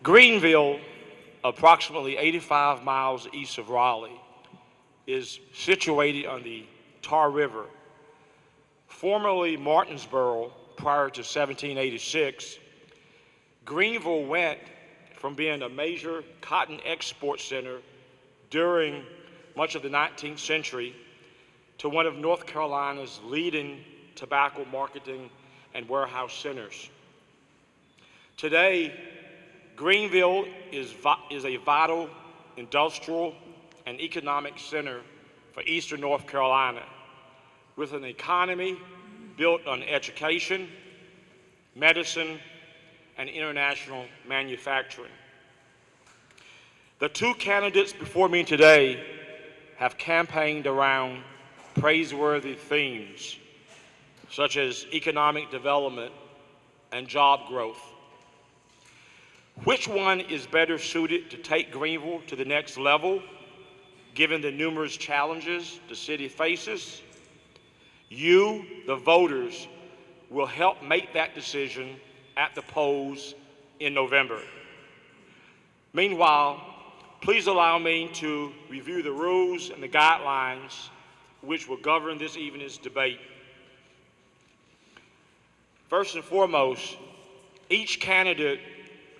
Greenville, approximately 85 miles east of Raleigh, is situated on the Tar River. Formerly Martinsboro prior to 1786, Greenville went from being a major cotton export center during much of the 19th century to one of North Carolina's leading tobacco marketing and warehouse centers. Today, Greenville is a vital industrial and economic center for eastern North Carolina, with an economy built on education, medicine, and international manufacturing. The two candidates before me today have campaigned around praiseworthy themes such as economic development and job growth. Which one is better suited to take Greenville to the next level, given the numerous challenges the city faces? You, the voters, will help make that decision at the polls in November. Meanwhile, please allow me to review the rules and the guidelines which will govern this evening's debate. First and foremost, each candidate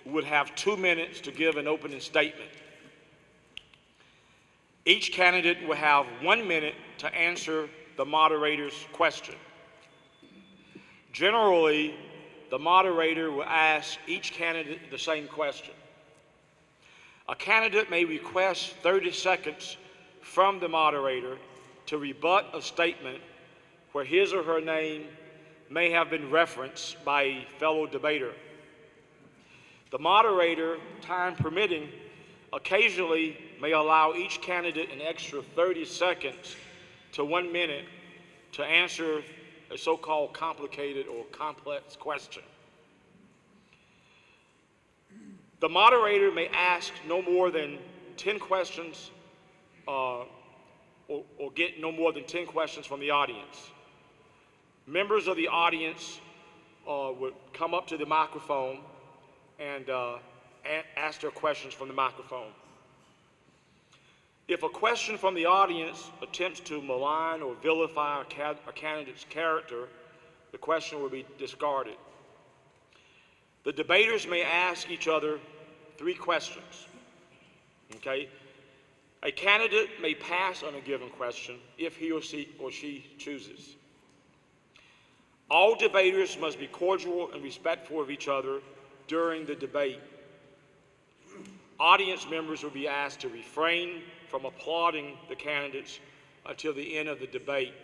would have 2 minutes to give an opening statement. Each candidate will have 1 minute to answer the moderator's question. Generally, the moderator will ask each candidate the same question. A candidate may request 30 seconds from the moderator to rebut a statement where his or her name may have been referenced by a fellow debater. The moderator, time permitting, occasionally may allow each candidate an extra 30 seconds to 1 minute to answer a so-called complicated or complex question. The moderator may ask no more than 10 questions or get no more than 10 questions from the audience. Members of the audience would come up to the microphone and ask their questions from the microphone. If a question from the audience attempts to malign or vilify a candidate's character, the question will be discarded. The debaters may ask each other 3 questions, okay? A candidate may pass on a given question if he or she chooses. All debaters must be cordial and respectful of each other during the debate. Audience members will be asked to refrain from applauding the candidates until the end of the debate.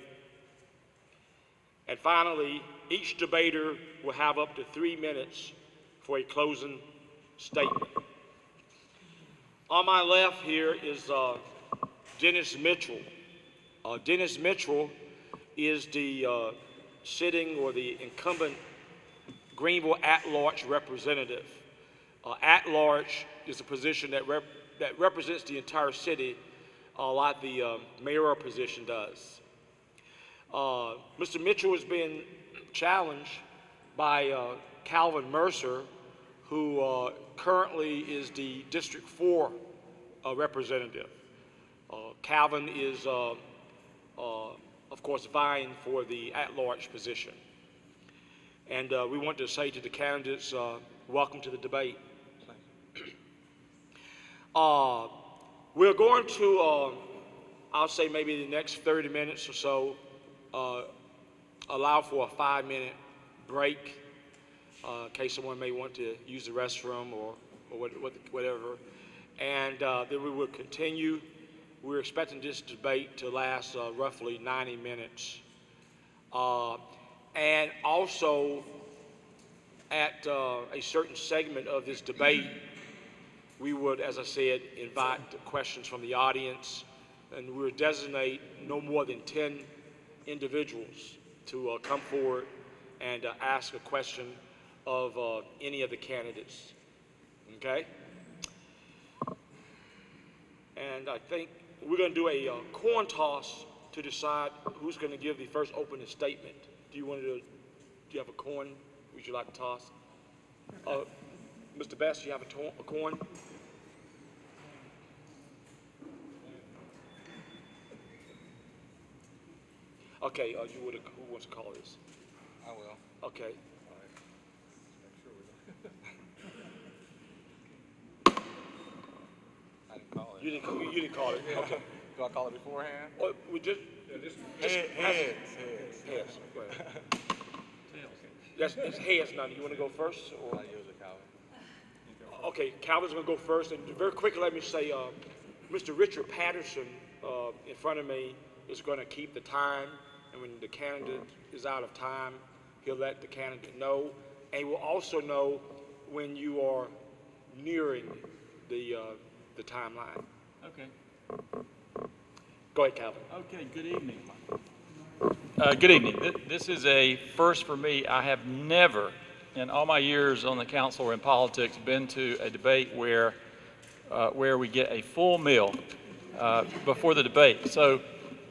And finally, each debater will have up to 3 minutes for a closing statement. On my left here is Dennis Mitchell. Dennis Mitchell is the sitting or the incumbent Greenville At-Large representative. At-Large is a position that represents the entire city, like the mayoral position does. Mr. Mitchell is being challenged by Calvin Mercer, who currently is the District 4 representative. Calvin is, of course, vying for the at-large position. And we want to say to the candidates, welcome to the debate. We're going to, I'll say maybe the next 30 minutes or so, allow for a 5-minute break in case someone may want to use the restroom or whatever. And then we will continue. We're expecting this debate to last roughly 90 minutes. And also, at a certain segment of this debate, we would, as I said, invite questions from the audience, and we would designate no more than 10 individuals to come forward and ask a question of any of the candidates, okay? And I think we're going to do a coin toss to decide who's going to give the first opening statement. Do you have a coin would you like to toss? Mr. Best, you have a coin? Okay, who wants to call this? I will. Okay. I didn't call it. You didn't call it. Yeah. Okay. Do I call it beforehand? Well, we just Heads. Go ahead. It's heads now. Do you want to go first? Or? I usually Calvin. Okay, Calvin's going to go first. And very quickly, let me say, Mr. Richard Patterson in front of me is going to keep the time. And when the candidate is out of time, he'll let the candidate know. And he will also know when you are nearing the timeline. Okay. Go ahead, Calvin. Okay, good evening. Good evening. This is a first for me. I have never, in all my years on the council or in politics, been to a debate where we get a full meal before the debate. So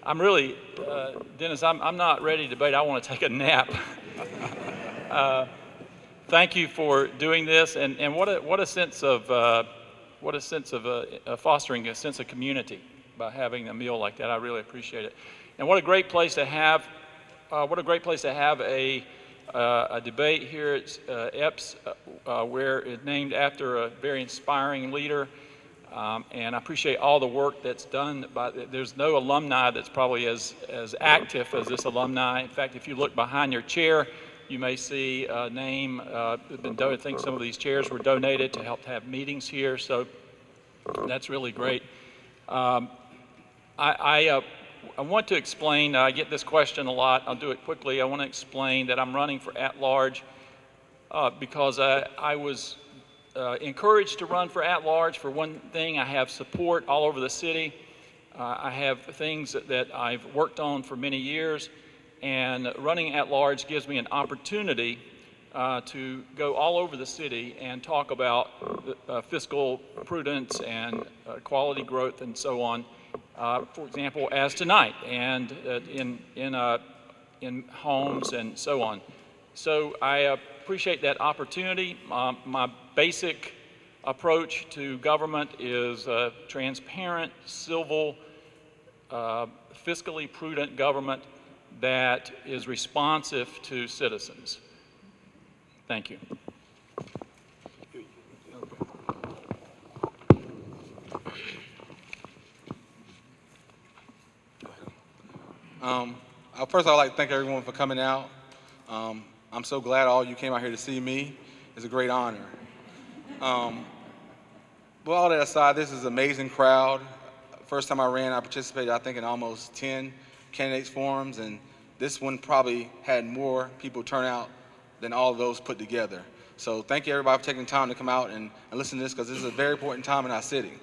I'm really, Dennis, I'm not ready to debate. I want to take a nap. Thank you for doing this, and what a sense of fostering a sense of community by having a meal like that. I really appreciate it. And what a great place to have a debate here at Eppes, where it's named after a very inspiring leader. And I appreciate all the work that's done. There's no alumni that's probably as active as this alumni. In fact, if you look behind your chair, you may see a name. I think some of these chairs were donated to help have meetings here. So that's really great. I want to explain, I get this question a lot, I'll do it quickly. I want to explain that I'm running for at-large because I was encouraged to run for at-large. For one thing, I have support all over the city. I have things that I've worked on for many years, and running at-large gives me an opportunity to go all over the city and talk about fiscal prudence and quality growth and so on. For example, as tonight, and in homes and so on. So I appreciate that opportunity. My basic approach to government is transparent, civil, fiscally prudent government that is responsive to citizens. Thank you. First, I'd like to thank everyone for coming out. I'm so glad all you came out here to see me. It's a great honor. But all that aside, this is an amazing crowd. First time I ran, I participated, I think, in almost 10 candidates forums, and this one probably had more people turn out than all of those put together. So thank you, everybody, for taking the time to come out and listen to this, because this is a very important time in our city.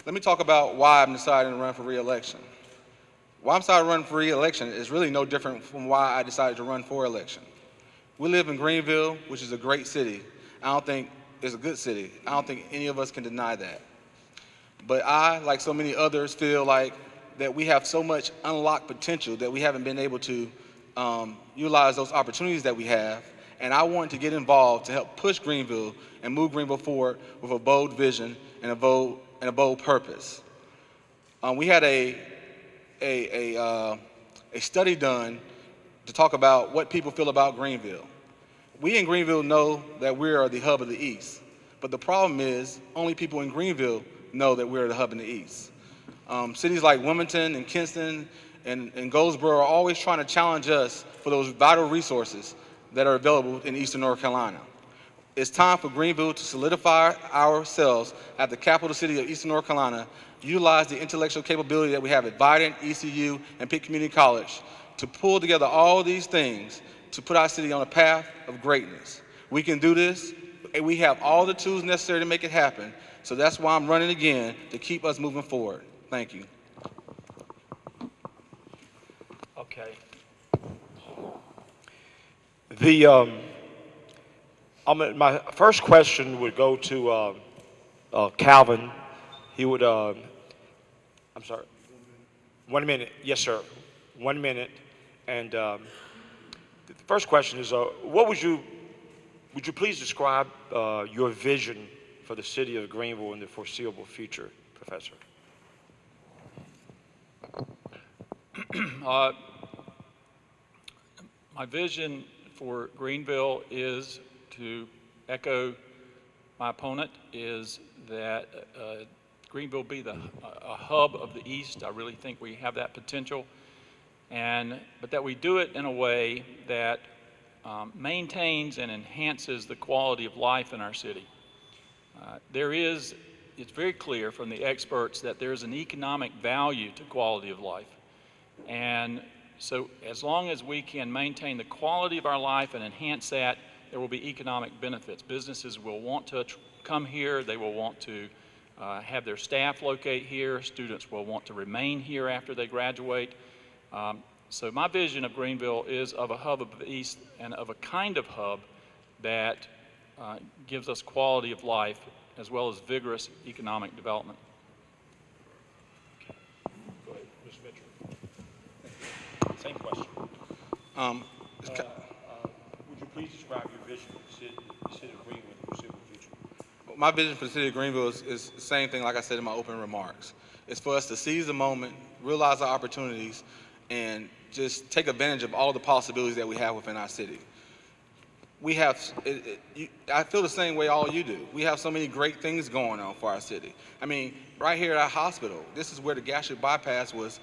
Let me talk about why I'm deciding to run for re-election. Why I'm deciding to run for re-election is really no different from why I decided to run for election. We live in Greenville, which is a great city. I don't think it's a good city. I don't think any of us can deny that. But I, like so many others, feel like that we have so much unlocked potential that we haven't been able to utilize those opportunities that we have. And I want to get involved to help push Greenville and move Greenville forward with a bold vision and a bold purpose. We had a study done to talk about what people feel about Greenville. We in Greenville know that we are the hub of the East, but the problem is only people in Greenville know that we're the hub in the East. Cities like Wilmington and Kinston and Goldsboro are always trying to challenge us for those vital resources that are available in Eastern North Carolina. It's time for Greenville to solidify ourselves as the capital city of Eastern North Carolina, utilize the intellectual capability that we have at Biden, ECU, and Pitt Community College to pull together all these things to put our city on a path of greatness. We can do this, and we have all the tools necessary to make it happen. So that's why I'm running again, to keep us moving forward. Thank you. Okay. My first question would go to Calvin. He would, I'm sorry, 1 minute. Yes, sir. 1 minute. And the first question is, what would you Would you please describe your vision for the city of Greenville in the foreseeable future, Professor? My vision for Greenville is to echo my opponent, is that Greenville be a hub of the East. I really think we have that potential, but that we do it in a way that maintains and enhances the quality of life in our city. It's very clear from the experts that there's an economic value to quality of life. And so as long as we can maintain the quality of our life and enhance that, there will be economic benefits. Businesses will want to come here. They will want to have their staff locate here. Students will want to remain here after they graduate. So my vision of Greenville is of a hub of the East and of a kind of hub that gives us quality of life as well as vigorous economic development. Go ahead, Ms. Mitchell. Same question. Would you please describe your vision for the city of Greenville in the foreseeable future? My vision for the city of Greenville is the same thing like I said in my opening remarks. It's for us to seize the moment, realize our opportunities, and just take advantage of all the possibilities that we have within our city. I feel the same way all you do. We have so many great things going on for our city. I mean, right here at our hospital, this is where the gastric bypass was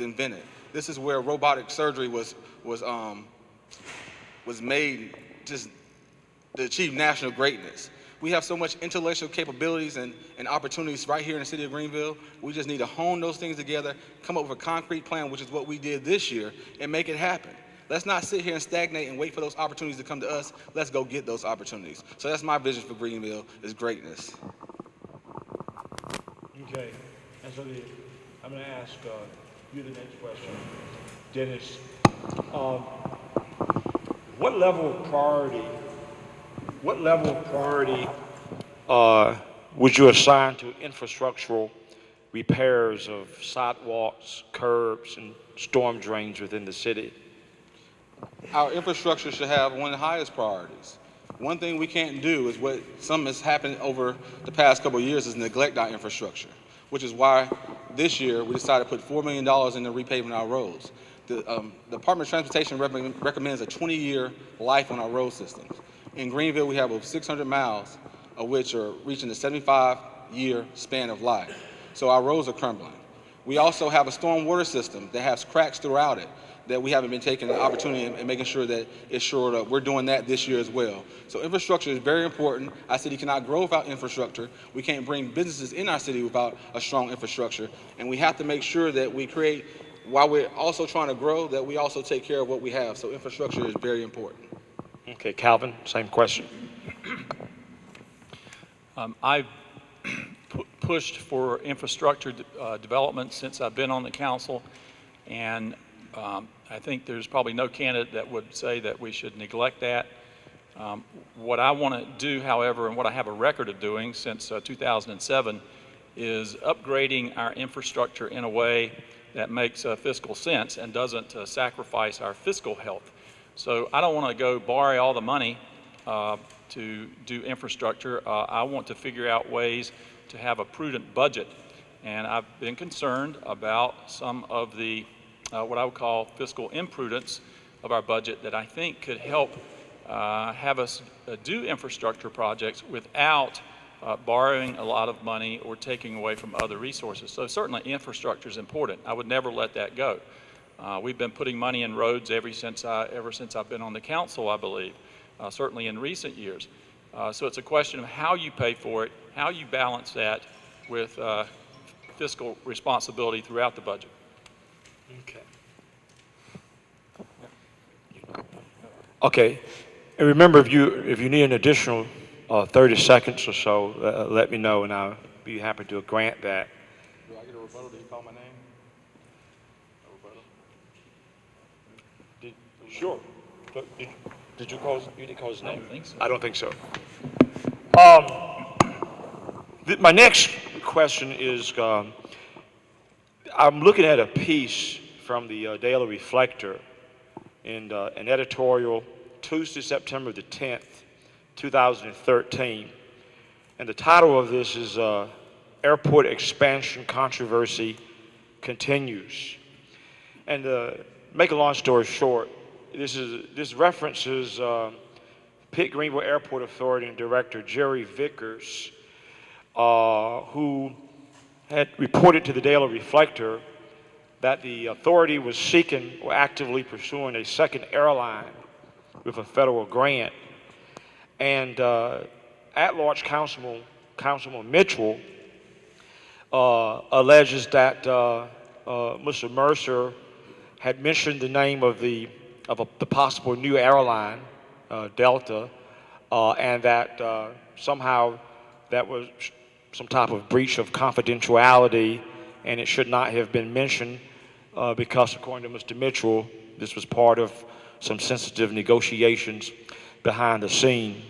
invented. This is where robotic surgery was made just to achieve national greatness. We have so much intellectual capabilities and opportunities right here in the city of Greenville. We just need to hone those things together, come up with a concrete plan, which is what we did this year, and make it happen. Let's not sit here and stagnate and wait for those opportunities to come to us. Let's go get those opportunities. So that's my vision for Greenville, is greatness. Okay, and so I'm going to ask you the next question. Dennis, what level of priority would you assign to infrastructural repairs of sidewalks, curbs, and storm drains within the city? Our infrastructure should have one of the highest priorities. One thing we can't do is what some has happened over the past couple of years is neglect our infrastructure, which is why this year we decided to put $4 million into repaving our roads. The Department of Transportation recommends a 20-year life on our road systems. In Greenville, we have over 600 miles, of which are reaching the 75-year span of life. So our roads are crumbling. We also have a storm water system that has cracks throughout it that we haven't been taking the opportunity and making sure that it's shored up. We're doing that this year as well. So infrastructure is very important. Our city cannot grow without infrastructure. We can't bring businesses in our city without a strong infrastructure. And we have to make sure that we create, while we're also trying to grow, that we also take care of what we have. So infrastructure is very important. Okay, Calvin, same question. I've pushed for infrastructure development since I've been on the council, and I think there's probably no candidate that would say that we should neglect that. What I want to do, however, and what I have a record of doing since 2007, is upgrading our infrastructure in a way that makes fiscal sense and doesn't sacrifice our fiscal health. So I don't want to go borrow all the money to do infrastructure. I want to figure out ways to have a prudent budget. And I've been concerned about some of the what I would call fiscal imprudence of our budget that I think could help have us do infrastructure projects without borrowing a lot of money or taking away from other resources. So certainly infrastructure is important. I would never let that go. We've been putting money in roads ever since I've been on the council, I believe, certainly in recent years. So it's a question of how you pay for it, how you balance that with fiscal responsibility throughout the budget. Okay. Okay, and remember, if you need an additional 30 seconds or so, let me know, and I'll be happy to grant that. Do I get a rebuttal? Did you call my name? A rebuttal? Sure. Did you call? You didn't call his name? I don't think so. I don't think so. My next question is, I'm looking at a piece from the Daily Reflector in an editorial Tuesday, September the 10th, 2013. And the title of this is Airport Expansion Controversy Continues. And to make a long story short, this references Pitt Greenville Airport Authority and Director Jerry Vickers, who had reported to the Daily Reflector that the authority was seeking or actively pursuing a second airline with a federal grant. And at-large Councilman Mitchell alleges that Mr. Mercer had mentioned the name of the possible new airline, Delta, and that somehow that was some type of breach of confidentiality, and it should not have been mentioned because, according to Mr. Mitchell, this was part of some sensitive negotiations behind the scene.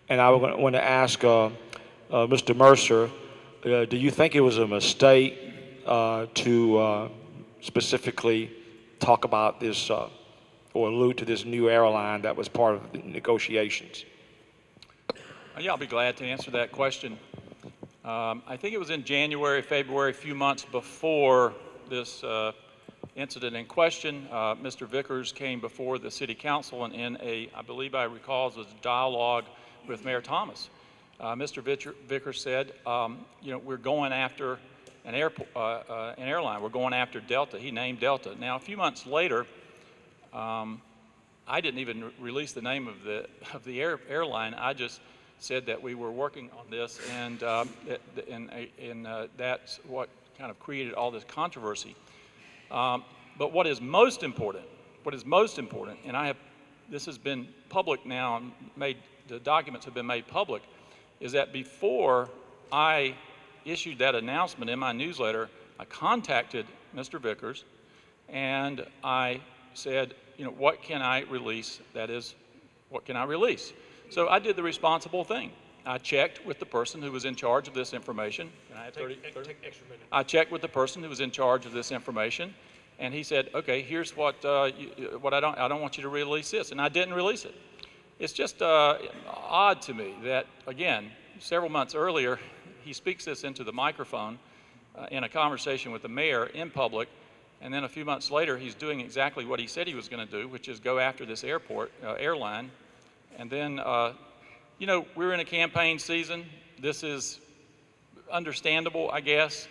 And I want to ask Mr. Mercer, do you think it was a mistake to specifically talk about this or allude to this new airline that was part of the negotiations? Yeah, I'll be glad to answer that question. I think it was in January, February, a few months before this incident in question. Mr. Vickers came before the City Council and in I believe I recall, it was a dialogue with Mayor Thomas. Mr. Vickers said, we're going after an airline. We're going after Delta. He named Delta. Now, a few months later, I didn't even release the name of the airline. I just said that we were working on this, and that's what kind of created all this controversy. But what is most important, and this has been public now, the documents have been made public, is that before I issued that announcement in my newsletter, I contacted Mr. Vickers and I said, what can I release? That is, what can I release? So I did the responsible thing. I checked with the person who was in charge of this information. Can I have 30? Take extra minute. I checked with the person who was in charge of this information, and he said, okay, here's what I don't want you to release this, and I didn't release it. It's just odd to me that, again, several months earlier, he speaks this into the microphone in a conversation with the mayor in public, and then a few months later, he's doing exactly what he said he was going to do, which is go after this airline. And then, we're in a campaign season. This is understandable, I guess.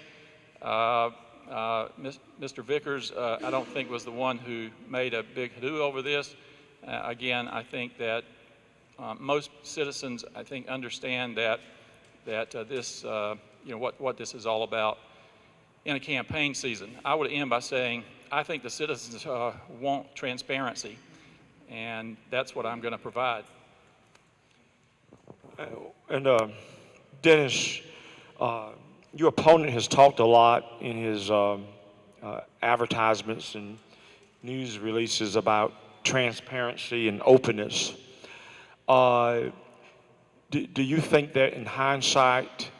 Mr. Vickers, I don't think was the one who made a big hoo over this. Again, I think that most citizens, I think, understand that this, what this is all about in a campaign season. I would end by saying, I think the citizens want transparency, and that's what I'm going to provide. And Dennis, your opponent has talked a lot in his advertisements and news releases about transparency and openness. Do you think that in hindsight,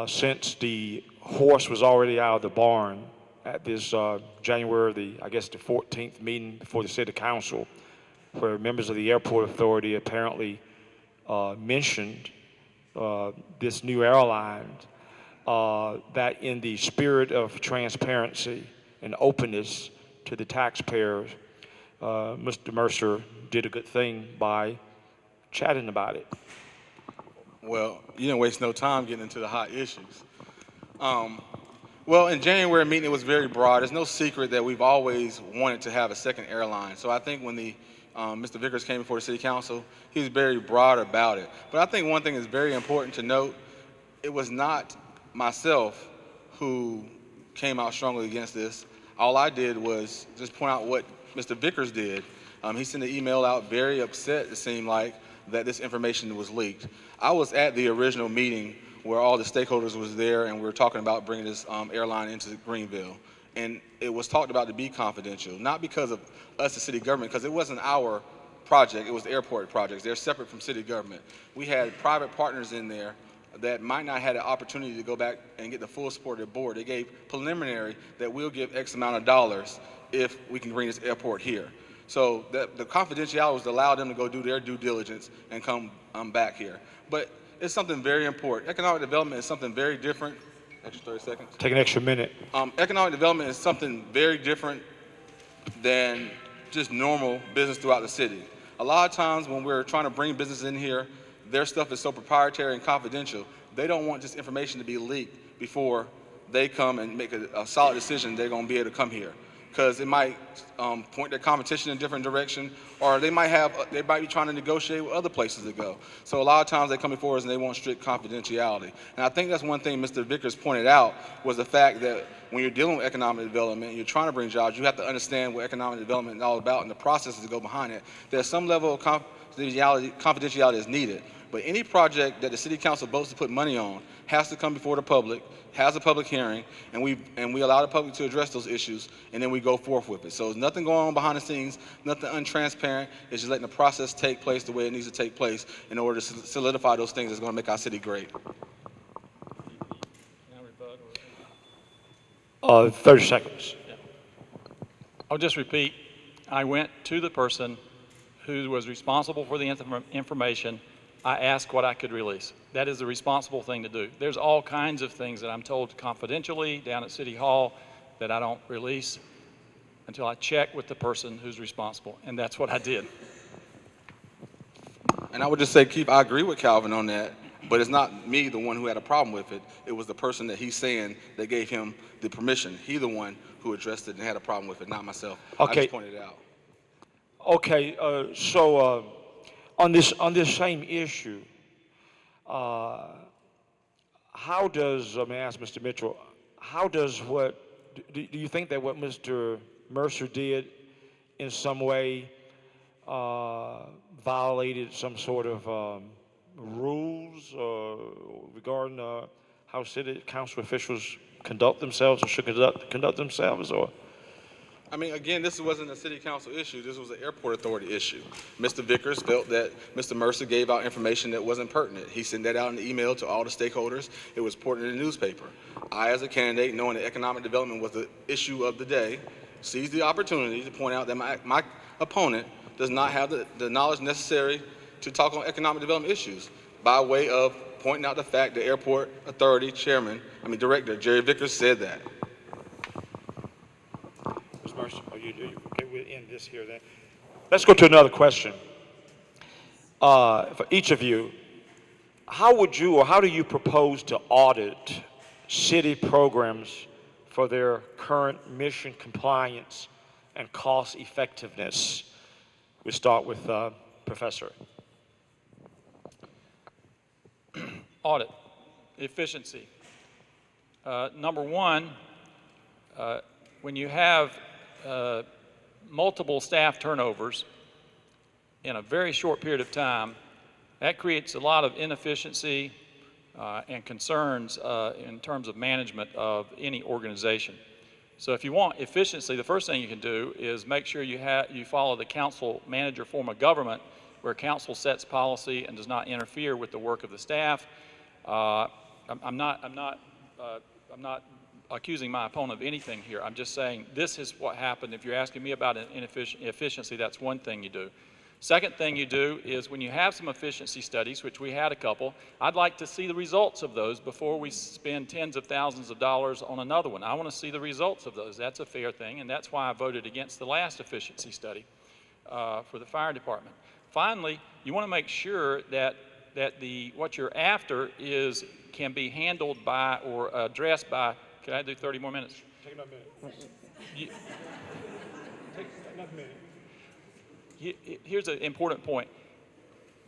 since the horse was already out of the barn at this January the 14th meeting before the City Council, where members of the Airport Authority apparently mentioned this new airline, that in the spirit of transparency and openness to the taxpayers, Mr. Mercer did a good thing by chatting about it? Well, you didn't waste no time getting into the hot issues. Well, in January meeting, it was very broad. It's no secret that we've always wanted to have a second airline. So I think when Mr. Vickers came before the City Council, he was very broad about it. But I think one thing is very important to note, it was not myself who came out strongly against this. All I did was just point out what Mr. Vickers did. He sent an email out very upset, it seemed like, that this information was leaked. I was at the original meeting where all the stakeholders was there, and we were talking about bringing this airline into Greenville. And it was talked about to be confidential, not because of us, the city government, because it wasn't our project, it was the airport projects. They're separate from city government. We had private partners in there that might not have the opportunity to go back and get the full support of the board. They gave preliminary that we'll give X amount of dollars if we can bring this airport here. So the confidentiality was to allow them to go do their due diligence and come back here. But it's something very important. Economic development is something very different. Extra 30 seconds. Take an extra minute. Economic development is something very different than just normal business throughout the city. A lot of times when we're trying to bring business in here, their stuff is so proprietary and confidential, they don't want this information to be leaked before they come and make a solid decision they're going to be able to come here. Because it might point their competition in a different direction, or they might be trying to negotiate with other places to go. So a lot of times they come before us and they want strict confidentiality. And I think that's one thing Mr. Vickers pointed out, was the fact that when you're dealing with economic development, you're trying to bring jobs, you have to understand what economic development is all about and the processes that go behind it. There's some level of confidentiality is needed. But any project that the city council votes to put money on has to come before the public, has a public hearing, and we allow the public to address those issues, and then we go forth with it. So there's nothing going on behind the scenes, nothing untransparent. It's just letting the process take place the way it needs to take place in order to solidify those things that's going to make our city great. 30 seconds. Yeah. I'll just repeat, I went to the person who was responsible for the information. I asked what I could release. That is the responsible thing to do. There's all kinds of things that I'm told confidentially down at City Hall that I don't release until I check with the person who's responsible, and that's what I did. And I would just say, I agree with Calvin on that, but it's not me, the one who had a problem with it. It was the person that he's saying that gave him the permission. He the one who addressed it and had a problem with it, not myself. Okay. I just pointed it out. Okay, on this same issue, how does, let me ask Mr. Mitchell, do you think that what Mr. Mercer did in some way violated some sort of rules regarding how city council officials conduct themselves or should conduct themselves, or? I mean, again, this wasn't a city council issue. This was an airport authority issue. Mr. Vickers felt that Mr. Mercer gave out information that wasn't pertinent. He sent that out in the email to all the stakeholders. It was reported in the newspaper. I, as a candidate, knowing that economic development was the issue of the day, seized the opportunity to point out that my opponent does not have the knowledge necessary to talk on economic development issues, by way of pointing out the fact the airport authority director, Jerry Vickers, said that. Ms. Mercer, okay, we'll end this here then. Let's go to another question. For each of you, how do you propose to audit city programs for their current mission compliance and cost effectiveness? We start with Professor. Audit, efficiency. Number one, when you have multiple staff turnovers in a very short period of time, that creates a lot of inefficiency and concerns in terms of management of any organization. So if you want efficiency, the first thing you can do is make sure you follow the council manager form of government, where council sets policy and does not interfere with the work of the staff. I'm not accusing my opponent of anything here. I'm just saying this is what happened. If you're asking me about efficiency, that's one thing you do. Second thing you do is when you have some efficiency studies, which we had a couple, I'd like to see the results of those before we spend tens of thousands of dollars on another one. I want to see the results of those. That's a fair thing, and that's why I voted against the last efficiency study for the fire department. Finally, you want to make sure that what you're after can be handled by or addressed by. Can I do 30 more minutes? Take another minute. Take another minute. Here's an important point.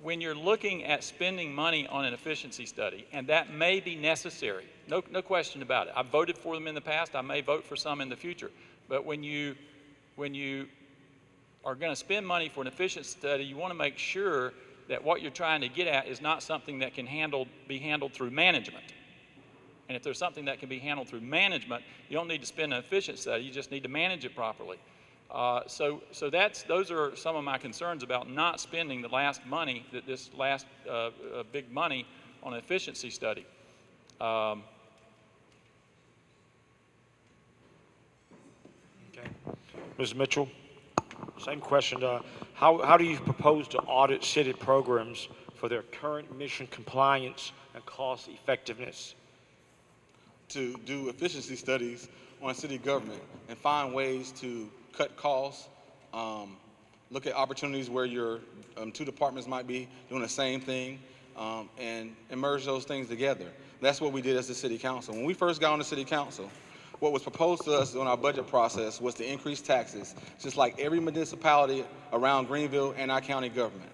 When you're looking at spending money on an efficiency study, and that may be necessary, no question about it. I've voted for them in the past. I may vote for some in the future. But when you are going to spend money for an efficiency study, you want to make sure that what you're trying to get at is not something that can be handled through management. And if there's something that can be handled through management, you don't need to spend an efficiency study. You just need to manage it properly. So those are some of my concerns about not spending the last money, this last big money on an efficiency study. Okay. Ms. Mitchell. Same question. How do you propose to audit city programs for their current mission compliance and cost effectiveness? To do efficiency studies on city government and find ways to cut costs, look at opportunities where your two departments might be doing the same thing, and merge those things together. That's what we did as the city council. When we first got on the city council, what was proposed to us on our budget process was to increase taxes, just like every municipality around Greenville and our county government.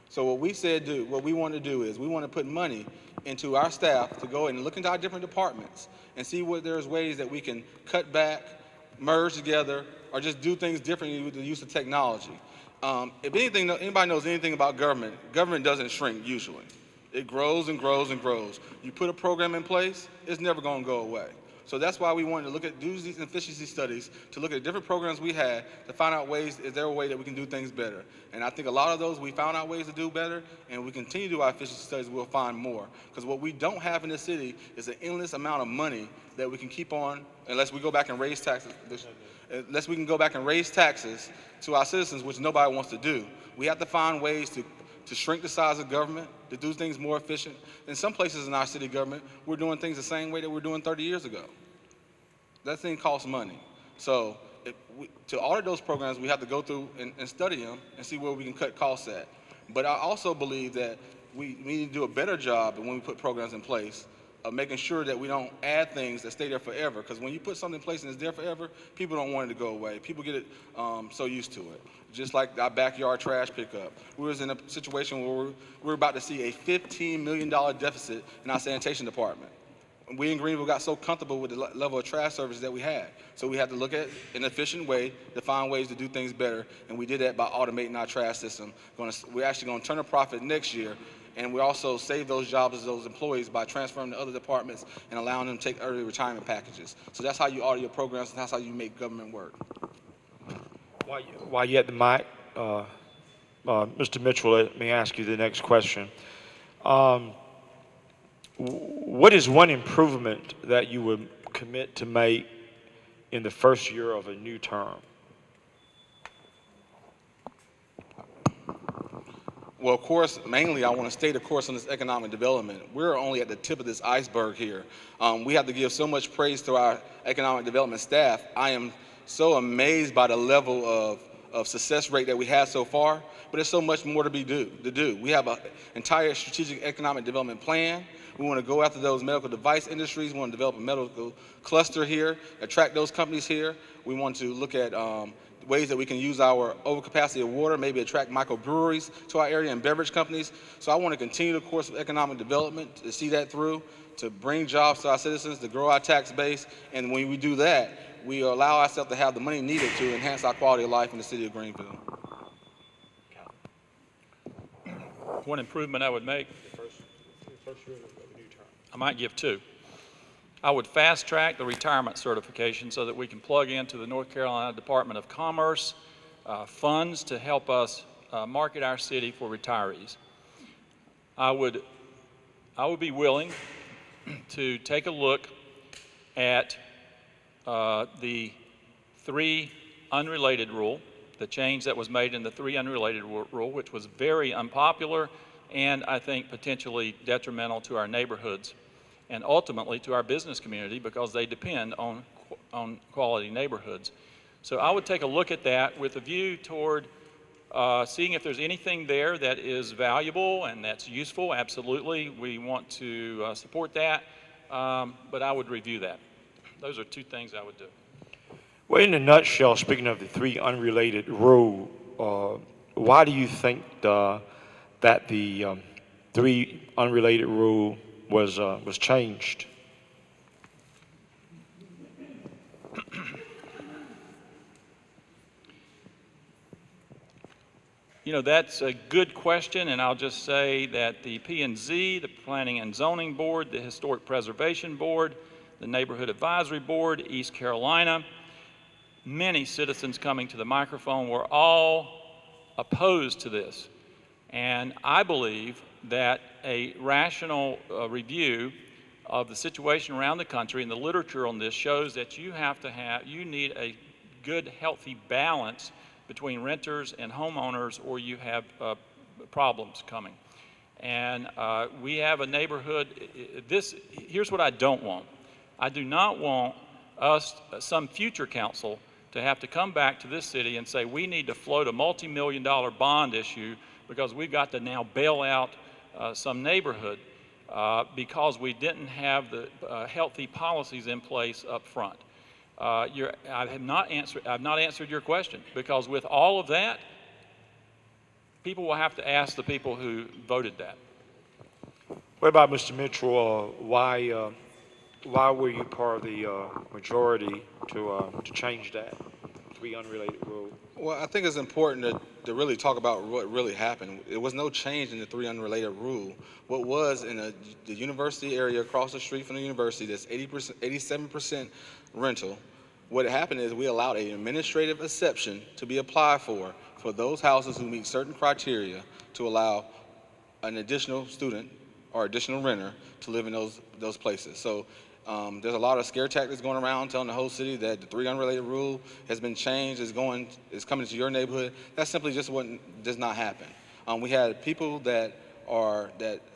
So what we want to do is we want to put money into our staff to go and look into our different departments and see what there's ways that we can cut back, merge together, or just do things differently with the use of technology. If anything, anybody knows anything about government, government doesn't shrink usually. It grows and grows and grows. You put a program in place, it's never going to go away. So that's why we wanted to do these efficiency studies, to look at different programs we had, to find out ways, is there a way that we can do things better? And I think a lot of those, we found out ways to do better, and we continue to do our efficiency studies, we'll find more. Because what we don't have in the city is an endless amount of money that we can keep on, unless we go back and raise taxes. Unless we can go back and raise taxes to our citizens, which nobody wants to do. We have to find ways to shrink the size of government, to do things more efficient. In some places in our city government, we're doing things the same way that we're doing 30 years ago. That thing costs money. So to audit those programs, we have to go through and study them and see where we can cut costs at. But I also believe that we need to do a better job when we put programs in place of making sure that we don't add things that stay there forever. Because when you put something in place and it's there forever, people don't want it to go away. People get it so used to it. Just like our backyard trash pickup. We was in a situation where we were about to see a $15 million deficit in our sanitation department. We in Greenville got so comfortable with the level of trash service that we had. So we had to look at an efficient way to find ways to do things better, and we did that by automating our trash system. We're actually going to turn a profit next year, and we also save those jobs as those employees by transferring to other departments and allowing them to take early retirement packages. So that's how you audit your programs, and that's how you make government work. While you're at the mic, Mr. Mitchell, let me ask you the next question. What is one improvement that you would commit to make in the first year of a new term? Well, of course, mainly I want to stay the course on this economic development. We're only at the tip of this iceberg here. We have to give so much praise to our economic development staff. I am so amazed by the level of success rate that we have so far, but there's so much more to do. We have an entire strategic economic development plan. We want to go after those medical device industries. We want to develop a medical cluster here, attract those companies here. We want to look at ways that we can use our overcapacity of water, maybe attract microbreweries to our area and beverage companies. So I want to continue the course of economic development, to see that through, to bring jobs to our citizens, to grow our tax base. And when we do that, we allow ourselves to have the money needed to enhance our quality of life in the city of Greenville. One improvement I would make, I might give two. I would fast track the retirement certification so that we can plug into the North Carolina Department of Commerce funds to help us market our city for retirees. I would be willing to take a look at the 3 unrelated rule, the change that was made in the 3 unrelated rule, which was very unpopular and I think potentially detrimental to our neighborhoods and ultimately to our business community because they depend on quality neighborhoods. So I would take a look at that with a view toward seeing if there's anything there that is valuable and that's useful. Absolutely, we want to support that, but I would review that. Those are 2 things I would do. Well, in a nutshell, speaking of the 3 unrelated rule, why do you think that the 3 unrelated rule was changed? You know, that's a good question, and I'll just say that the P&Z, the Planning and Zoning Board, the Historic Preservation Board, the Neighborhood Advisory Board, East Carolina, many citizens coming to the microphone were all opposed to this. And I believe that a rational review of the situation around the country and the literature on this shows that you need a good, healthy balance between renters and homeowners, or you have problems coming. And we have a neighborhood. Here's what I don't want. I do not want some future council, to have to come back to this city and say we need to float a multi-million-dollar bond issue because we've got to now bail out some neighborhood because we didn't have the healthy policies in place up front. I've not answered your question, because with all of that, people will have to ask the people who voted that. What about Mr. Mitchell? Why were you part of the majority to change that three unrelated rule? Well, I think it's important to really talk about what really happened. There was no change in the three unrelated rule. What was in the university area across the street from the university, that's 87% rental. What happened is we allowed an administrative exception to be applied for those houses who meet certain criteria to allow an additional student or additional renter to live in those places. So there's a lot of scare tactics going around telling the whole city that the three unrelated rule has been changed, is coming to your neighborhood. That simply just does not happen. We had people that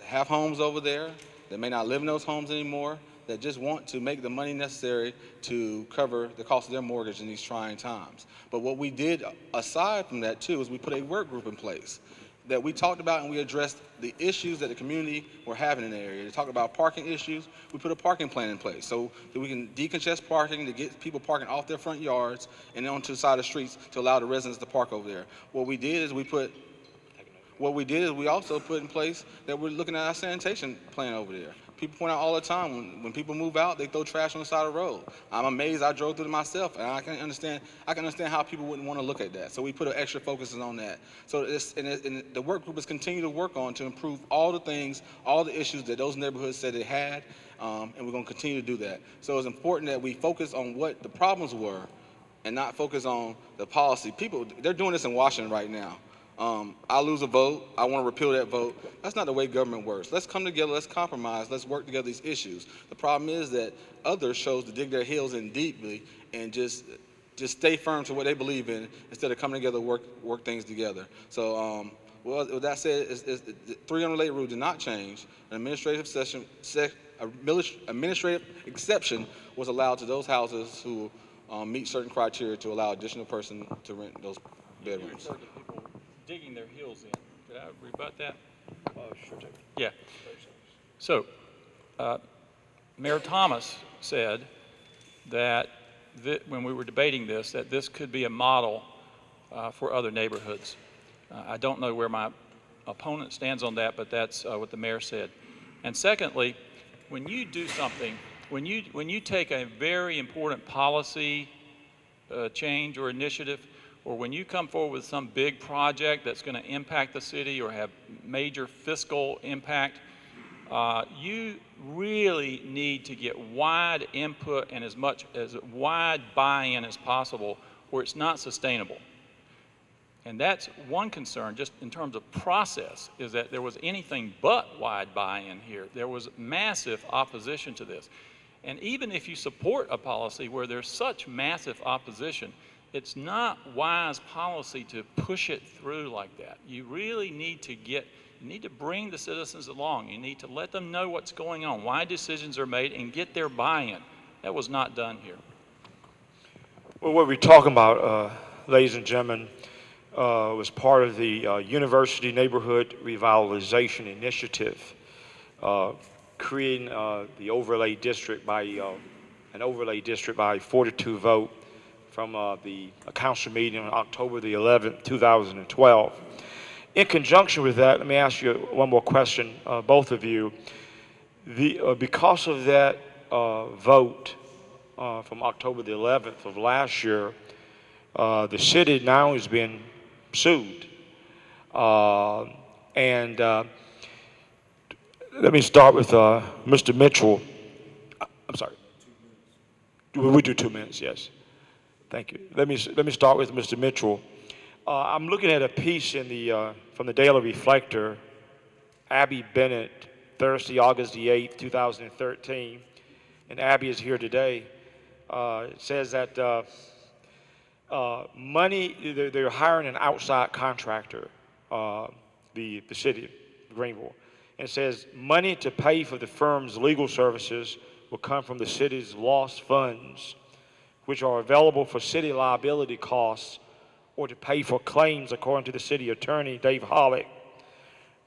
have homes over there that may not live in those homes anymore, that just want to make the money necessary to cover the cost of their mortgage in these trying times. But what we did aside from that too is we put a work group in place that we talked about, and we addressed the issues that the community were having in the area. To talk about parking issues, we put a parking plan in place so that we can decongest parking, to get people parking off their front yards and onto the side of the streets to allow the residents to park over there. What we did is we also put in place that we're looking at our sanitation plan over there. People point out all the time when people move out, they throw trash on the side of the road. I'm amazed. I drove through it myself, and I can understand how people wouldn't want to look at that. So we put an extra focus on that. So and the work group is continuing to work on to improve all the things, all the issues that those neighborhoods said they had, and we're going to continue to do that. So it's important that we focus on what the problems were, and not focus on the policy. People, they're doing this in Washington right now. I lose a vote, I want to repeal that vote. That's not the way government works. Let's come together, let's compromise, let's work together these issues. The problem is that others chose to dig their heels in deeply and just stay firm to what they believe in instead of coming together, work things together. So, with that said, the three unrelated rule did not change. An administrative exception was allowed to those houses who meet certain criteria to allow additional person to rent those bedrooms. Digging their heels in. Did I rebut that? Sure. Yeah. So, Mayor Thomas said that when we were debating this, that this could be a model for other neighborhoods. I don't know where my opponent stands on that, but that's what the mayor said. And secondly, when you do something, when you take a very important policy change or initiative, or when you come forward with some big project that's going to impact the city or have major fiscal impact, you really need to get wide input and as wide buy-in as possible, or it's not sustainable. And that's one concern, just in terms of process, is that there was anything but wide buy-in here. There was massive opposition to this. And even if you support a policy where there's such massive opposition, it's not wise policy to push it through like that. You really need to bring the citizens along. You need to let them know what's going on, why decisions are made, and get their buy-in. That was not done here. Well, what we're talking about, ladies and gentlemen, was part of the University Neighborhood Revitalization Initiative, creating the overlay district by an overlay district by 4-2 vote from the council meeting on October the 11th, 2012. In conjunction with that, let me ask you one more question, both of you. Because of that vote from October the 11th of last year, the city now is being sued. And let me start with Mr. Mitchell. I'm sorry. We do 2 minutes, yes. Thank you. Let me start with Mr. Mitchell. I'm looking at a piece in the from the Daily Reflector, Abby Bennett, Thursday, August the 8th, 2013, and Abby is here today. It says that they're hiring an outside contractor, the city of Greenville. And it says money to pay for the firm's legal services will come from the city's lost funds, which are available for city liability costs or to pay for claims, according to the city attorney, Dave Hollick.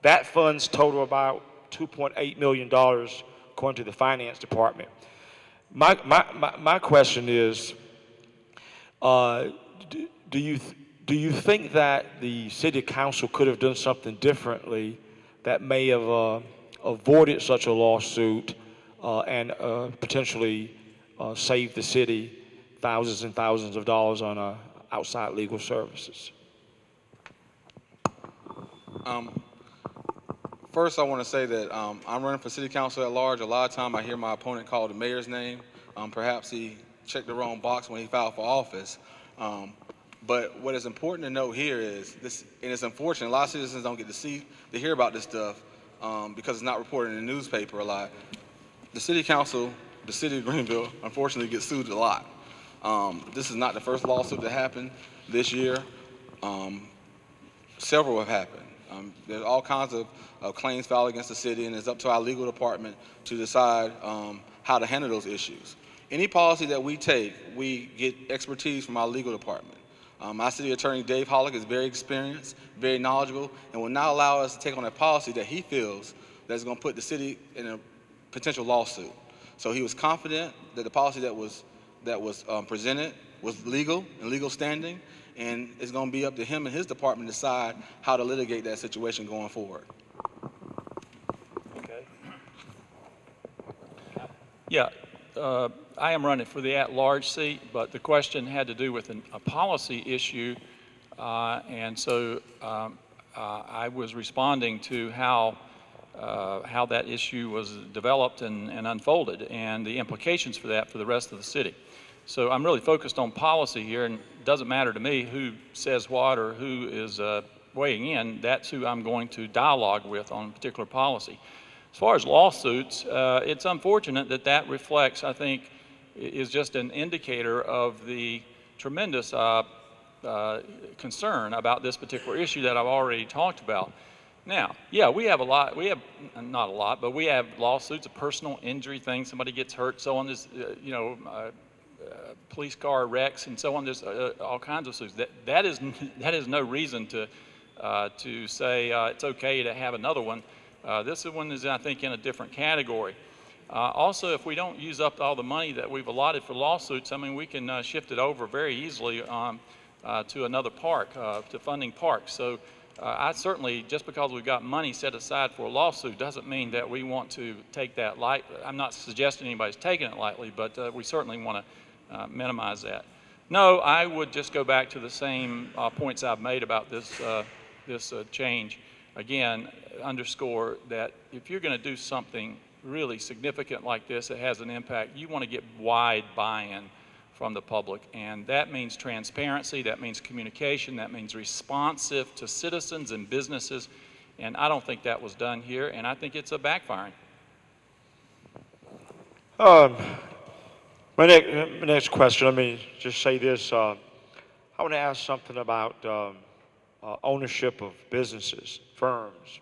That funds total about $2.8 million, according to the finance department. My question is, do you think that the city council could have done something differently that may have avoided such a lawsuit and potentially saved the city thousands and thousands of dollars on outside legal services? First, I want to say that I'm running for city council at large. A lot of time I hear my opponent call the mayor's name. Perhaps he checked the wrong box when he filed for office. But what is important to note here is this, and it's unfortunate, a lot of citizens don't get to hear about this stuff because it's not reported in the newspaper a lot. The city council, the city of Greenville, unfortunately gets sued a lot. This is not the first lawsuit that happened this year. Several have happened. There's all kinds of claims filed against the city, and it's up to our legal department to decide how to handle those issues. Any policy that we take, we get expertise from our legal department. My city attorney, Dave Hollick, is very experienced, very knowledgeable, and will not allow us to take on a policy that he feels that's going to put the city in a potential lawsuit. So he was confident that the policy that was presented was legal and legal standing, and it's going to be up to him and his department to decide how to litigate that situation going forward. Okay. Yeah, I am running for the at-large seat, but the question had to do with a policy issue, and so I was responding to how that issue was developed and unfolded, and the implications for that for the rest of the city. So I'm really focused on policy here, and it doesn't matter to me who says what or who is weighing in. That's who I'm going to dialogue with on a particular policy. As far as lawsuits, it's unfortunate that that reflects, I think, is just an indicator of the tremendous concern about this particular issue that I've already talked about. Now, yeah, we have not a lot, but we have lawsuits of personal injury things. Somebody gets hurt, so on. There's, police car wrecks and so on. There's all kinds of suits. That is no reason to say it's okay to have another one. This one is, I think, in a different category. Also, if we don't use up all the money that we've allotted for lawsuits, I mean, we can shift it over very easily to another park, to funding parks. So I certainly, just because we've got money set aside for a lawsuit doesn't mean that we want to take that light. I'm not suggesting anybody's taking it lightly, but we certainly want to minimize that. No, I would just go back to the same points I've made about this change. Again, underscore that if you're going to do something really significant like this, it has an impact, you want to get wide buy-in from the public, and that means transparency, that means communication, that means responsive to citizens and businesses, and I don't think that was done here, and I think it's a backfiring. My next question, let me just say this. I want to ask something about ownership of businesses, firms.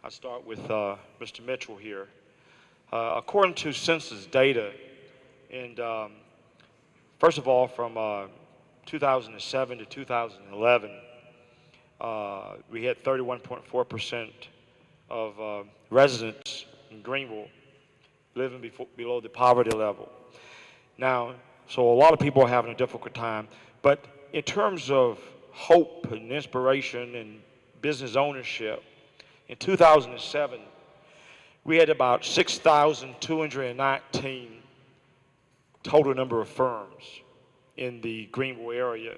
I'll start with Mr. Mitchell here. According to census data, and first of all, from 2007 to 2011, we had 31.4% of residents in Greenville living below the poverty level. Now, so a lot of people are having a difficult time, but in terms of hope and inspiration and business ownership, in 2007, we had about 6,219 total number of firms in the Greenville area,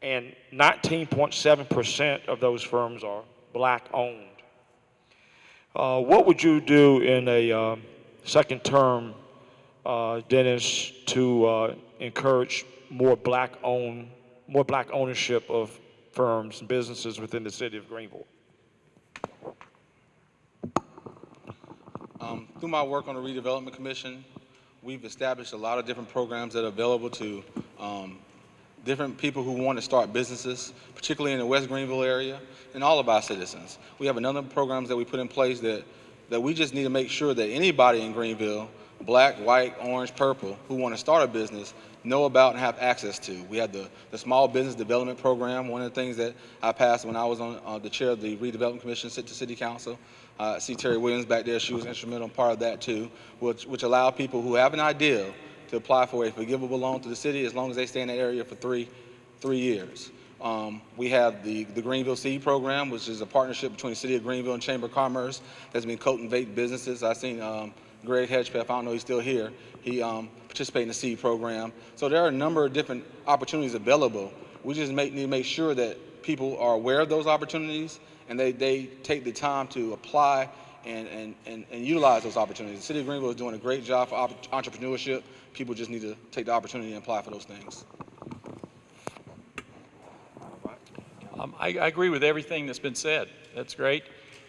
and 19.7% of those firms are black owned. What would you do in a second term, Dennis, to encourage more black ownership of firms and businesses within the city of Greenville? Through my work on the Redevelopment Commission, we've established a lot of different programs that are available to different people who want to start businesses, particularly in the West Greenville area, and all of our citizens. We have a number of programs that we put in place that we just need to make sure that anybody in Greenville, black, white, orange, purple, who want to start a business, know about and have access to. We have the Small Business Development Program, one of the things that I passed when I was on the chair of the Redevelopment Commission, Sept City Council. I see Terry Williams back there. She was instrumental in part of that too, which allow people who have an idea to apply for a forgivable loan to the city as long as they stay in the area for three years. We have the Greenville City Program, which is a partnership between the City of Greenville and Chamber of Commerce that's been cultivating businesses. I've seen Greg Hedgepeth, I don't know, he's still here. He participated in the Seed Program. So there are a number of different opportunities available. We just need to make sure that people are aware of those opportunities and they take the time to apply and utilize those opportunities. The City of Greenville is doing a great job for entrepreneurship. People just need to take the opportunity and apply for those things. I agree with everything that's been said. That's great.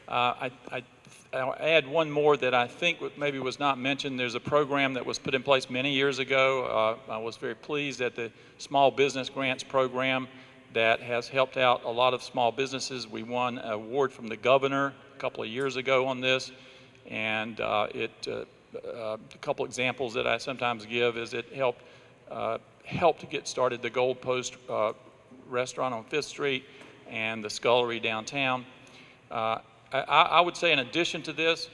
I'll add one more that I think maybe was not mentioned. There's a program that was put in place many years ago. I was very pleased at the Small Business Grants Program that has helped out a lot of small businesses. We won an award from the governor a couple of years ago on this, and a couple examples that I sometimes give is it helped to get started the Gold Post restaurant on 5th Street and the Scullery downtown. I would say in addition to this,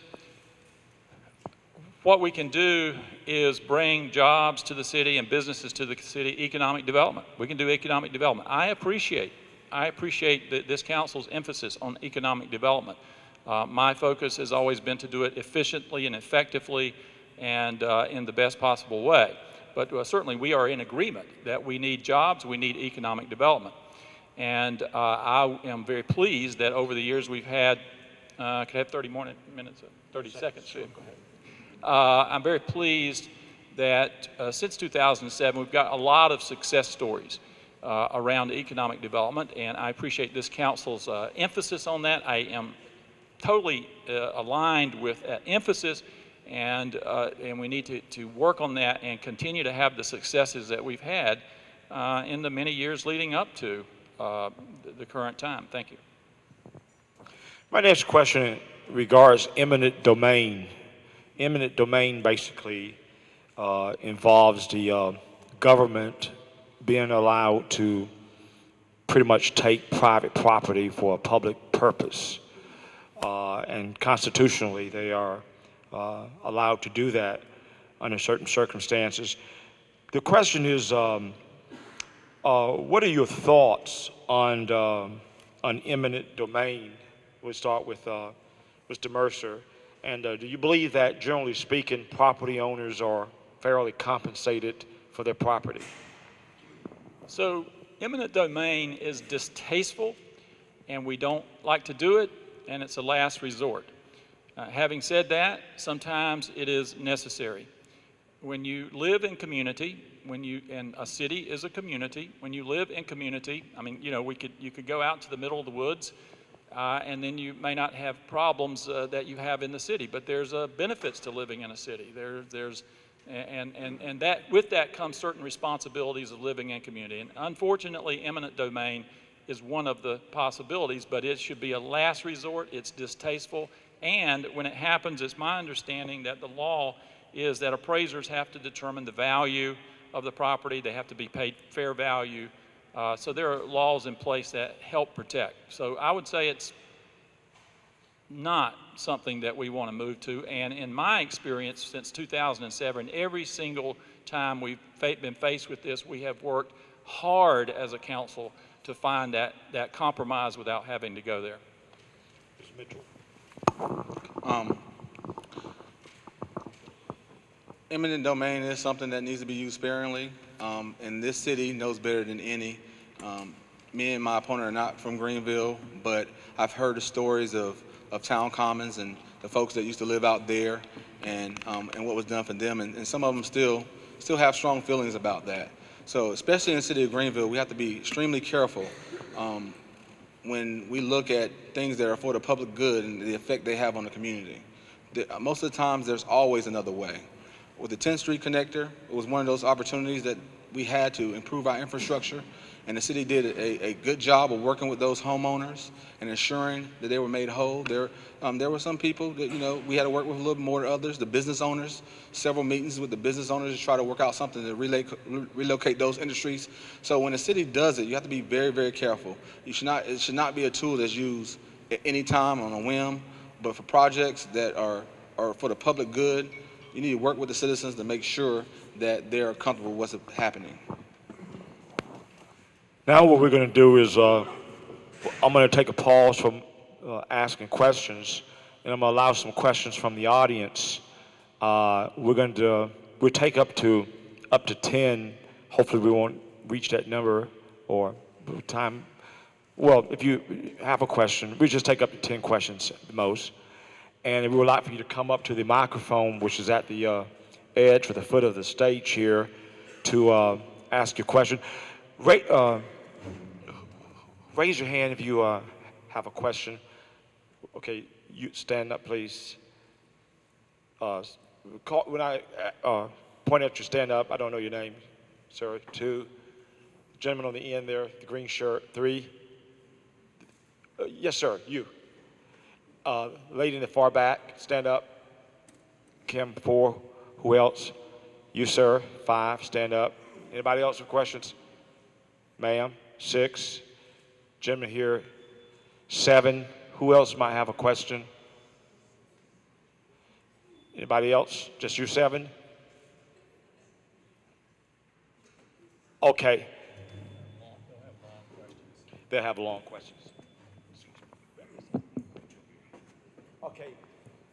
what we can do is bring jobs to the city and businesses to the city, economic development. We can do economic development. I appreciate this council's emphasis on economic development. My focus has always been to do it efficiently and effectively and in the best possible way. But certainly we are in agreement that we need jobs, we need economic development. And I am very pleased that over the years we've had, could I have 30 more minutes, 30 seconds? Sure. Go ahead. I'm very pleased that since 2007 we've got a lot of success stories around economic development, and I appreciate this council's emphasis on that. I am totally aligned with that emphasis, and we need to work on that and continue to have the successes that we've had in the many years leading up to the current time. Thank you. My next question regards eminent domain. Eminent domain basically involves the government being allowed to pretty much take private property for a public purpose. And constitutionally, they are allowed to do that under certain circumstances. The question is, what are your thoughts on eminent domain? We'll start with Mr. Mercer. And do you believe that, generally speaking, property owners are fairly compensated for their property? So eminent domain is distasteful, and we don't like to do it, and it's a last resort. Having said that, sometimes it is necessary. When you live in community, and a city is a community, when you live in community, I mean, you know, you could go out to the middle of the woods, and then you may not have problems that you have in the city, but there's benefits to living in a city. And that with that comes certain responsibilities of living in community. And unfortunately, eminent domain is one of the possibilities, but it should be a last resort. It's distasteful, and when it happens, it's my understanding that the law is that appraisers have to determine the value of the property. They have to be paid fair value. So there are laws in place that help protect. So I would say it's not something that we want to move to. And in my experience since 2007, every single time we've been faced with this, we have worked hard as a council to find that compromise without having to go there. Mr. Mitchell. Eminent domain is something that needs to be used sparingly, and this city knows better than any. Me and my opponent are not from Greenville, but I've heard the stories of town commons and the folks that used to live out there, and what was done for them, and some of them still have strong feelings about that. So especially in the city of Greenville, we have to be extremely careful when we look at things that are for the public good and the effect they have on the community. Most of the times, there's always another way. With the 10th Street connector, it was one of those opportunities that we had to improve our infrastructure, and the city did a good job of working with those homeowners and ensuring that they were made whole. There were some people that, you know, we had to work with a little more than others. The business owners, several meetings with the business owners to try to work out something to relocate those industries. So when the city does it, you have to be very, very careful. It should not be a tool that's used at any time on a whim, but for projects that are for the public good, you need to work with the citizens to make sure that they're comfortable with what's happening. Now what we're going to do is I'm going to take a pause from asking questions, and I'm going to allow some questions from the audience. We'll take up to 10. Hopefully we won't reach that number or time. Well, if you have a question, we just take up to 10 questions at the most. And we would like for you to come up to the microphone, which is at the edge or the foot of the stage here, to ask your question. Raise your hand if you have a question. Okay, you stand up, please. When I point at you, stand up. I don't know your name, sir. 2. Gentleman on the end there, the green shirt. 3. Yes, sir, you. Lady in the far back, stand up. Kim, 4. Who else? You, sir. 5, stand up. Anybody else with questions? Ma'am. 6. Gentleman here. 7. Who else might have a question? Anybody else? Just you, 7? Okay. They'll have long questions. Okay,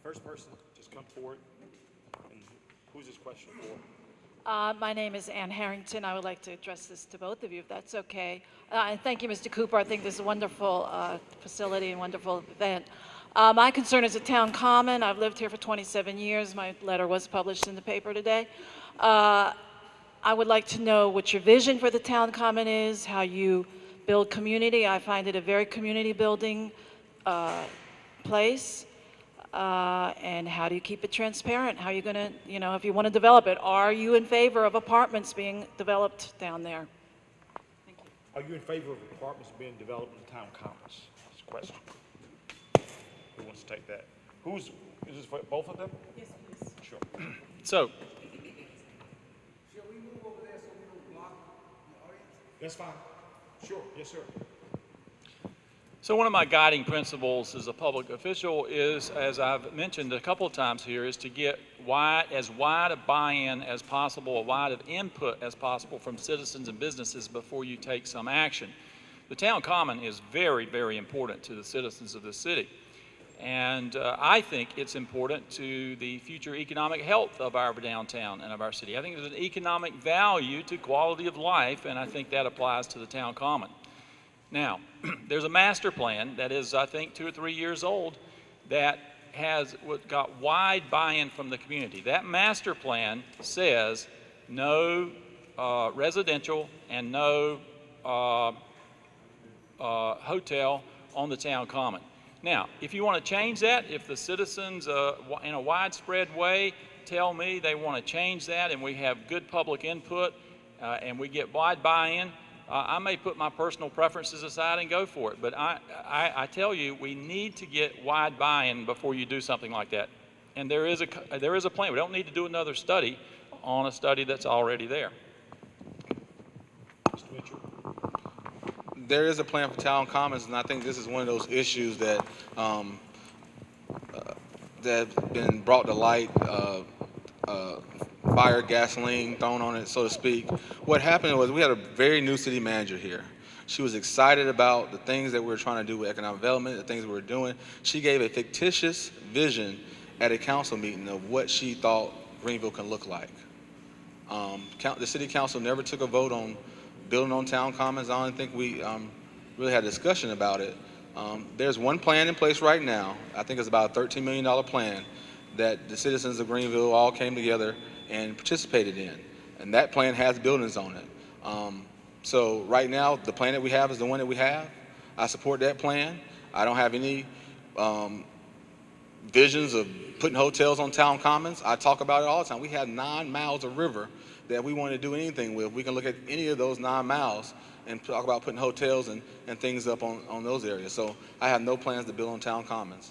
first person, just come forward. And who's this question for? My name is Ann Harrington. I would like to address this to both of you, if that's okay. And thank you, Mr. Cooper. I think this is a wonderful facility and wonderful event. My concern is the town common. I've lived here for 27 years. My letter was published in the paper today. I would like to know what your vision for the town common is, how you build community. I find it a very community building place. And how do you keep it transparent? How are you going to, you know, if you want to develop it, are you in favor of apartments being developed down there? Thank you. Are you in favor of apartments being developed in the town commons? That's the question. Who wants to take that? Is this for both of them? Yes, please. Sure. So, Shall we move over there so we don't block the audience? That's fine. Sure, yes, sir. So one of my guiding principles as a public official is, as I've mentioned a couple of times here, is to get as wide a buy-in as possible, a wide of input as possible from citizens and businesses before you take some action. The town common is very, very important to the citizens of the city. And I think it's important to the future economic health of our downtown and of our city. I think there's an economic value to quality of life, and I think that applies to the town common. Now, there's a master plan that is, I think, 2 or 3 years old that has got wide buy-in from the community. That master plan says no residential and no hotel on the town common. Now, if you want to change that, if the citizens in a widespread way tell me they want to change that and we have good public input and we get wide buy-in, I may put my personal preferences aside and go for it, but I tell you, we need to get wide buy-in before you do something like that. And there is a plan. We don't need to do another study on a study that's already there. Mr. Mitchell. There is a plan for town commons, and I think this is one of those issues that that have been brought to light. Fire, gasoline thrown on it, so to speak. What happened was we had a very new city manager here. She was excited about the things that we were trying to do with economic development, the things we were doing. She gave a fictitious vision at a council meeting of what she thought Greenville can look like. The city council never took a vote on building on town commons. I don't think we really had a discussion about it. There's one plan in place right now. I think it's about a $13 million plan that the citizens of Greenville all came together and participated in. And that plan has buildings on it. So right now, the plan that we have is the one that we have. I support that plan. I don't have any visions of putting hotels on town commons. I talk about it all the time. We have 9 miles of river that we want to do anything with. We can look at any of those 9 miles and talk about putting hotels and things up on those areas. So I have no plans to build on town commons.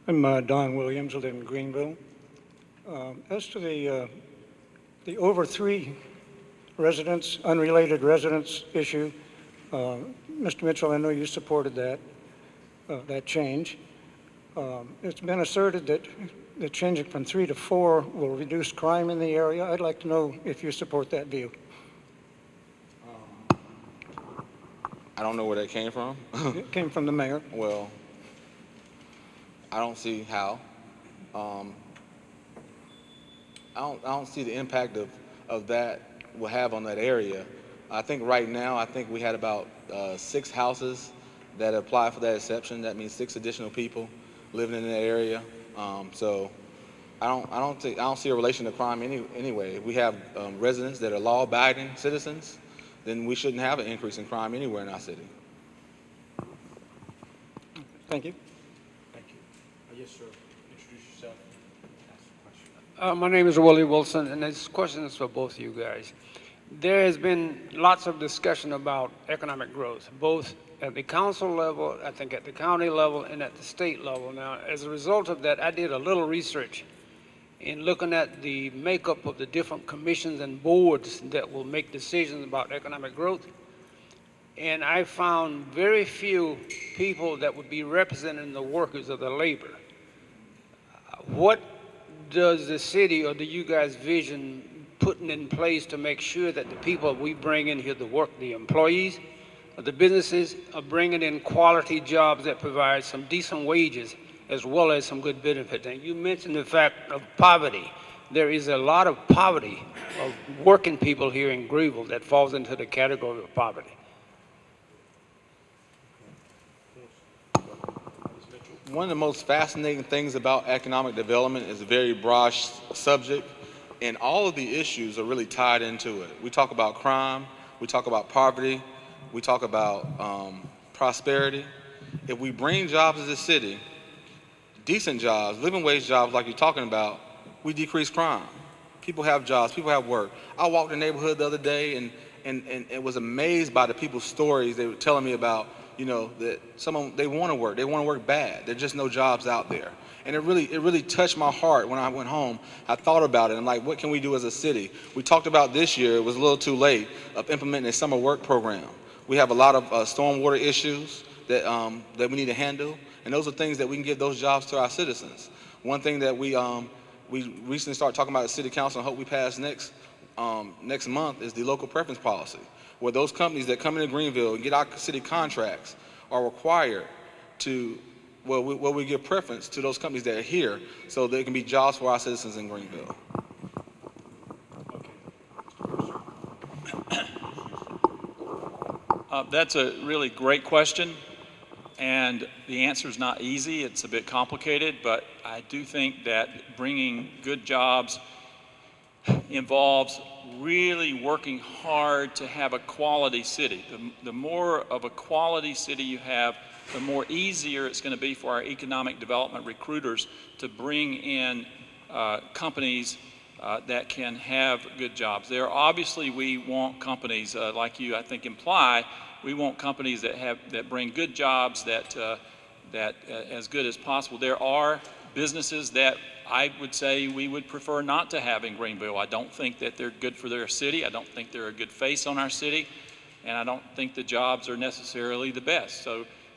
I'm Don Williams. I live in Greenville. As to the over 3 residents, unrelated residents issue, Mr. Mitchell, I know you supported that change. It's been asserted that changing from 3 to 4 will reduce crime in the area. I'd like to know if you support that view. I don't know where that came from. It came from the mayor. Well, I don't see how. I don't see the impact of that will have on that area. I think right now, I think we had about 6 houses that apply for that exception. That means 6 additional people living in that area. So I don't see a relation to crime anyway. If we have residents that are law-abiding citizens, then we shouldn't have an increase in crime anywhere in our city. Thank you. Thank you. Yes, sir. Introduce yourself. Ask the question. My name is Willie Wilson, and this question is for both of you guys. There has been lots of discussion about economic growth, both at the council level, I think at the county level, and at the state level. Now, as a result of that, I did a little research in looking at the makeup of the different commissions and boards that will make decisions about economic growth. And I found very few people that would be representing the workers or the labor. What does the city, or do you guys vision putting in place to make sure that the people we bring in here to work, the employees, the businesses, are bringing in quality jobs that provide some decent wages as well as some good benefits? And you mentioned the fact of poverty. There is a lot of poverty of working people here in Greenville that falls into the category of poverty. One of the most fascinating things about economic development is a very broad subject, and all of the issues are really tied into it. We talk about crime, we talk about poverty, we talk about prosperity. If we bring jobs to the city, decent jobs, living wage jobs like you're talking about, we decrease crime. People have jobs, people have work. I walked the neighborhood the other day and was amazed by the people's stories they were telling me about, you know, that they want to work bad. There's just no jobs out there. And it really touched my heart when I went home. I thought about it. I'm like, what can we do as a city? We talked about this year, it was a little too late, of implementing a summer work program. We have a lot of stormwater issues that we need to handle, and those are things that we can give those jobs to our citizens. One thing that we recently started talking about at City Council and hope we pass next month is the local preference policy, where those companies that come into Greenville and get our city contracts are required to, where we give preference to those companies that are here so there can be jobs for our citizens in Greenville. That's a really great question, and the answer is not easy. It's a bit complicated, but I do think that bringing good jobs involves really working hard to have a quality city. The more of a quality city you have, the more easier it's going to be for our economic development recruiters to bring in companies that can have good jobs. Obviously, we want companies like you, I think, imply. We want companies that bring good jobs that as good as possible. There are businesses that I would say we would prefer not to have in Greenville. I don't think that they're good for their city. I don't think they're a good face on our city, and I don't think the jobs are necessarily the best.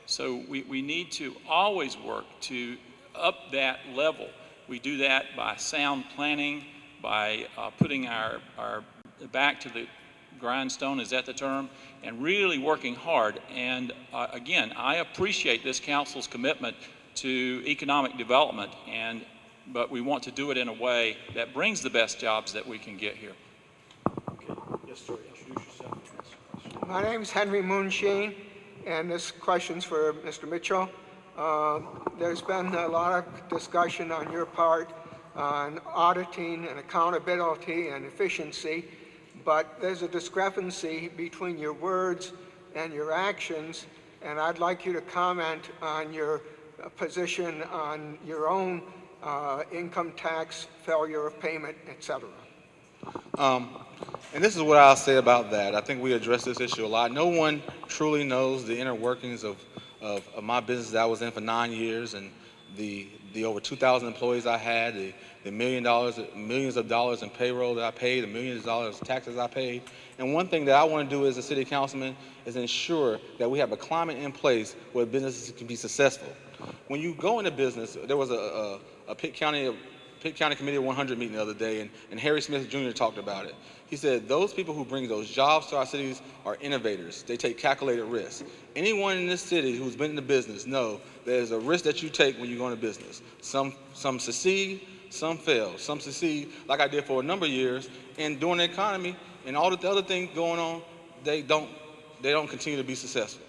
So we need to always work to up that level. We do that by sound planning, by putting our back to the grindstone, is that the term, and really working hard. And again, I appreciate this council's commitment to economic development, but we want to do it in a way that brings the best jobs that we can get here. Okay. Yes, sir. Introduce yourself. My name is Henry Moonsheen, and this question's for Mr. Mitchell. There's been a lot of discussion on your part on auditing and accountability and efficiency, but there's a discrepancy between your words and your actions, and I'd like you to comment on your position on your own income tax, failure of payment, etc. And this is what I'll say about that. I think we address this issue a lot. No one truly knows the inner workings of my business that I was in for 9 years, and the over 2,000 employees I had, the millions of dollars in payroll that I paid, the millions of dollars in taxes I paid. And one thing that I want to do as a city councilman is ensure that we have a climate in place where businesses can be successful. When you go into business, there was a Pitt County Committee of 100 meeting the other day, and Harry Smith Jr. talked about it. He said those people who bring those jobs to our cities are innovators. They take calculated risks. Anyone in this city who's been in the business know there's a risk that you take when you go into business. Some succeed, some fail. Some succeed, like I did for a number of years, and during the economy and all the other things going on, they don't continue to be successful.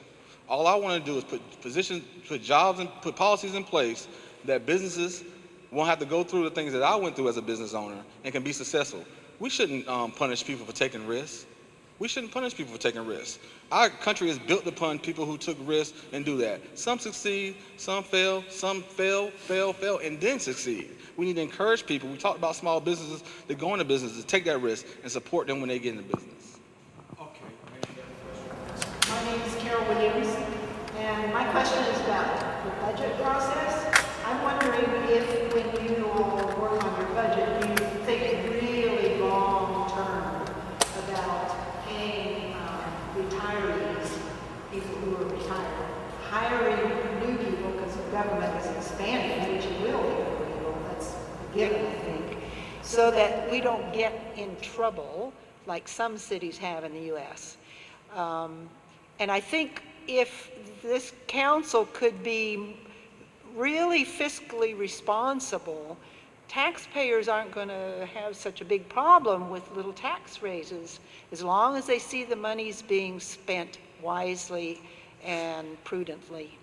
All I want to do is put jobs and put policies in place that businesses won't have to go through the things that I went through as a business owner and can be successful. We shouldn't punish people for taking risks. We shouldn't punish people for taking risks. Our country is built upon people who took risks and do that. Some succeed, some fail, and then succeed. We need to encourage people. We talked about small businesses that go into business to take that risk and support them when they get into business. My name is Carol Williams, and my question is about the budget process. I'm wondering if when you all work on your budget, you think really long term about paying retirees, people who are retired, hiring new people because the government is expanding, which it will be, that's a given, I think, so that we don't get in trouble like some cities have in the U.S. And I think if this council could be really fiscally responsible, taxpayers aren't going to have such a big problem with little tax raises as long as they see the money's being spent wisely and prudently.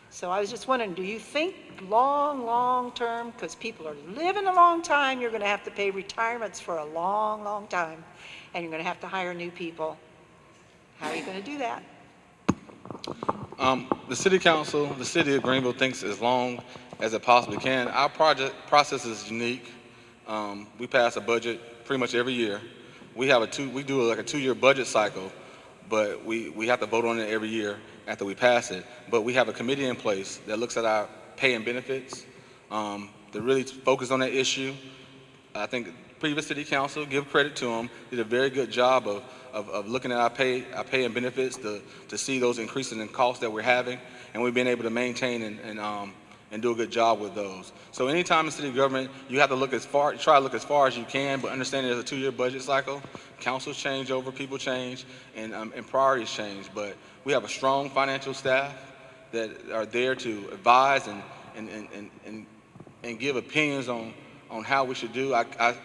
So I was just wondering, do you think long term, because people are living a long time, you're going to have to pay retirements for a long time, and you're going to have to hire new people. How are you going to do that? The city council, the city of Greenville thinks as long as it possibly can. Our project process is unique. We pass a budget pretty much every year. We do like a 2-year budget cycle, but we have to vote on it every year after we pass it. But we have a committee in place that looks at our pay and benefits, that really focus on that issue. I think the previous city council, give credit to them, did a very good job of looking at our pay and benefits to see those increases in costs that we're having, and we've been able to maintain and do a good job with those. So anytime in city government, you have to try to look as far as you can, but understand there's a 2-year budget cycle. Councils change over, people change, and priorities change. But we have a strong financial staff that are there to advise and give opinions on how we should do.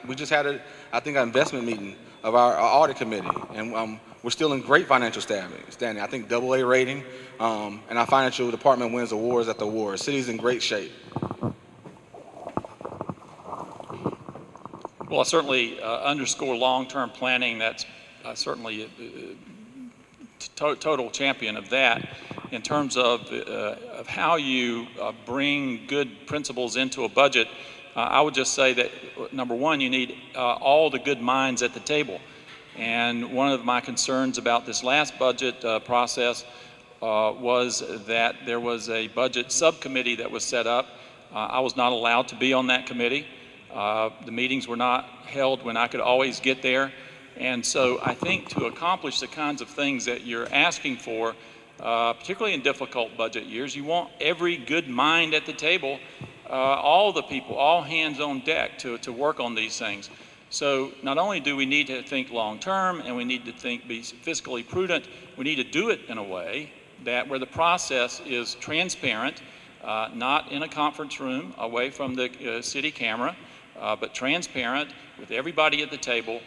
We just had an investment meeting of our audit committee, and we're still in great financial standing. I think AA rating, and our financial department wins awards after awards. City's in great shape. Well, I certainly underscore long-term planning. That's certainly a total champion of that. In terms of how you bring good principles into a budget, I would just say that, number one, you need all the good minds at the table. And one of my concerns about this last budget process was that there was a budget subcommittee that was set up. I was not allowed to be on that committee. The meetings were not held when I could always get there. And so I think to accomplish the kinds of things that you're asking for, particularly in difficult budget years, you want every good mind at the table, all the people, all hands on deck to work on these things. So not only do we need to think long term and we need to be fiscally prudent, we need to do it in a way that where the process is transparent, not in a conference room away from the city camera, but transparent with everybody at the table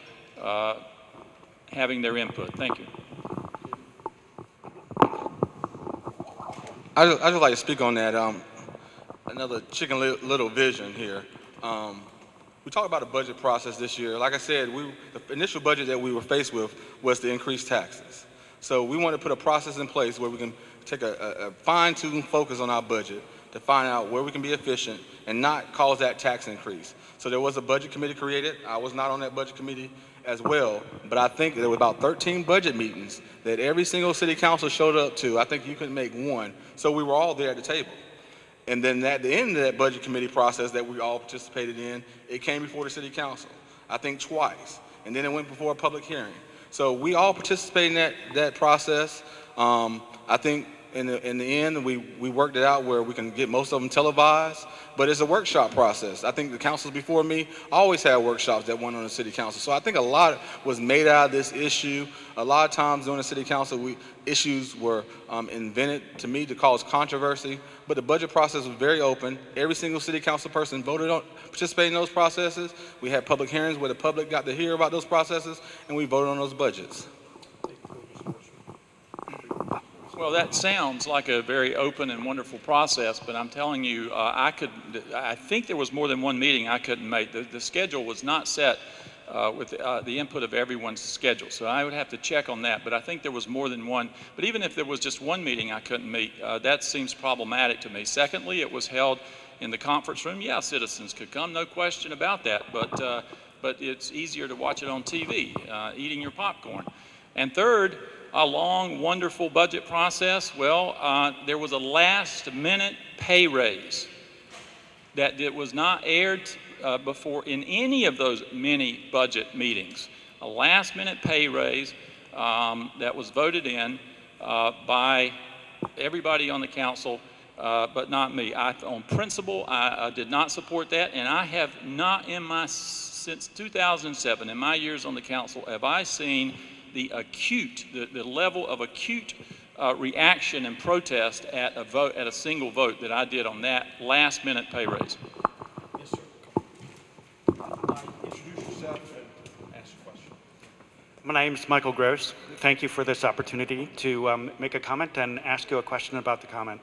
having their input. Thank you. I'd just like to speak on that. Another Chicken Little vision here. We talked about a budget process this year. Like I said, the initial budget that we were faced with was to increase taxes. So we want to put a process in place where we can take a fine-tuned focus on our budget to find out where we can be efficient and not cause that tax increase. So there was a budget committee created. I was not on that budget committee as well, but I think there were about 13 budget meetings that every single city council showed up to. I think you couldn't make one. So we were all there at the table. And then at the end of that budget committee process that we all participated in, it came before the city council, I think twice. And then it went before a public hearing. So we all participated in that process. I think in the end, we worked it out where we can get most of them televised, but it's a workshop process. I think the councils before me always had workshops that went on the city council. So I think a lot was made out of this issue. A lot of times during the city council, issues were invented to me to cause controversy, but the budget process was very open. Every single city council person participated in those processes. We had public hearings where the public got to hear about those processes, and we voted on those budgets. Well, that sounds like a very open and wonderful process, but I'm telling you, I think there was more than one meeting I couldn't make. The schedule was not set with the input of everyone's schedule, so I would have to check on that, but I think there was more than one. But even if there was just one meeting I couldn't meet, that seems problematic to me. Secondly, it was held in the conference room. Yeah, citizens could come, no question about that, but it's easier to watch it on TV, eating your popcorn. And third, a long, wonderful budget process. Well, there was a last-minute pay raise that was not aired before in any of those many budget meetings. A last-minute pay raise that was voted in by everybody on the council, but not me. On principle, I did not support that, and I have not since 2007, in my years on the council, have I seen the level of acute reaction and protest at a single vote that I did on that last-minute pay raise. Yes, sir. Introduce yourself and ask your question. My name is Michael Gross. Thank you for this opportunity to make a comment and ask you a question about the comment.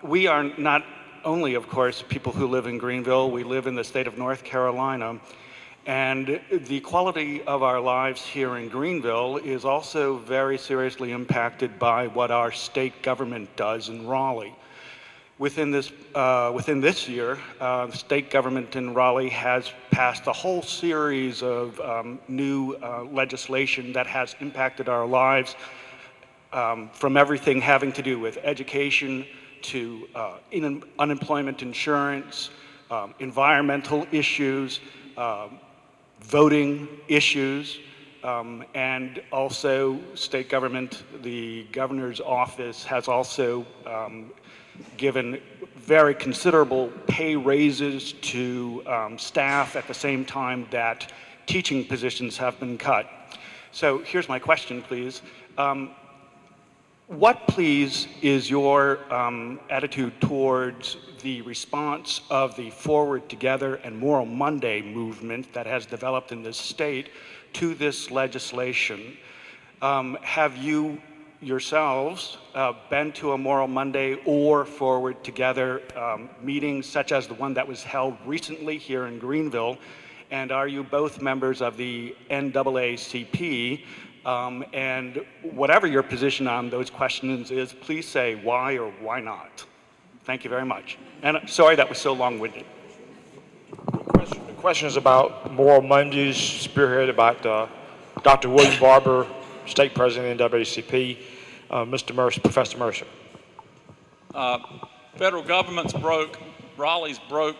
We are not only, of course, people who live in Greenville. We live in the state of North Carolina. And the quality of our lives here in Greenville is also very seriously impacted by what our state government does in Raleigh. Within this year, the state government in Raleigh has passed a whole series of new legislation that has impacted our lives, from everything having to do with education to unemployment insurance, environmental issues, voting issues, and also state government. The governor's office has also given very considerable pay raises to staff at the same time that teaching positions have been cut. So here's my question, please. What, please, is your attitude towards the response of the Forward Together and Moral Monday movement that has developed in this state to this legislation? Have you yourselves been to a Moral Monday or Forward Together meeting such as the one that was held recently here in Greenville? And are you both members of the NAACP? And whatever your position on those questions is, please say why or why not. Thank you very much. And sorry that was so long-winded. The question is about Moral Mondays, spearheaded by Dr. William Barber, State President of NAACP, Mr. Mercer, Professor Mercer. Federal government's broke, Raleigh's broke.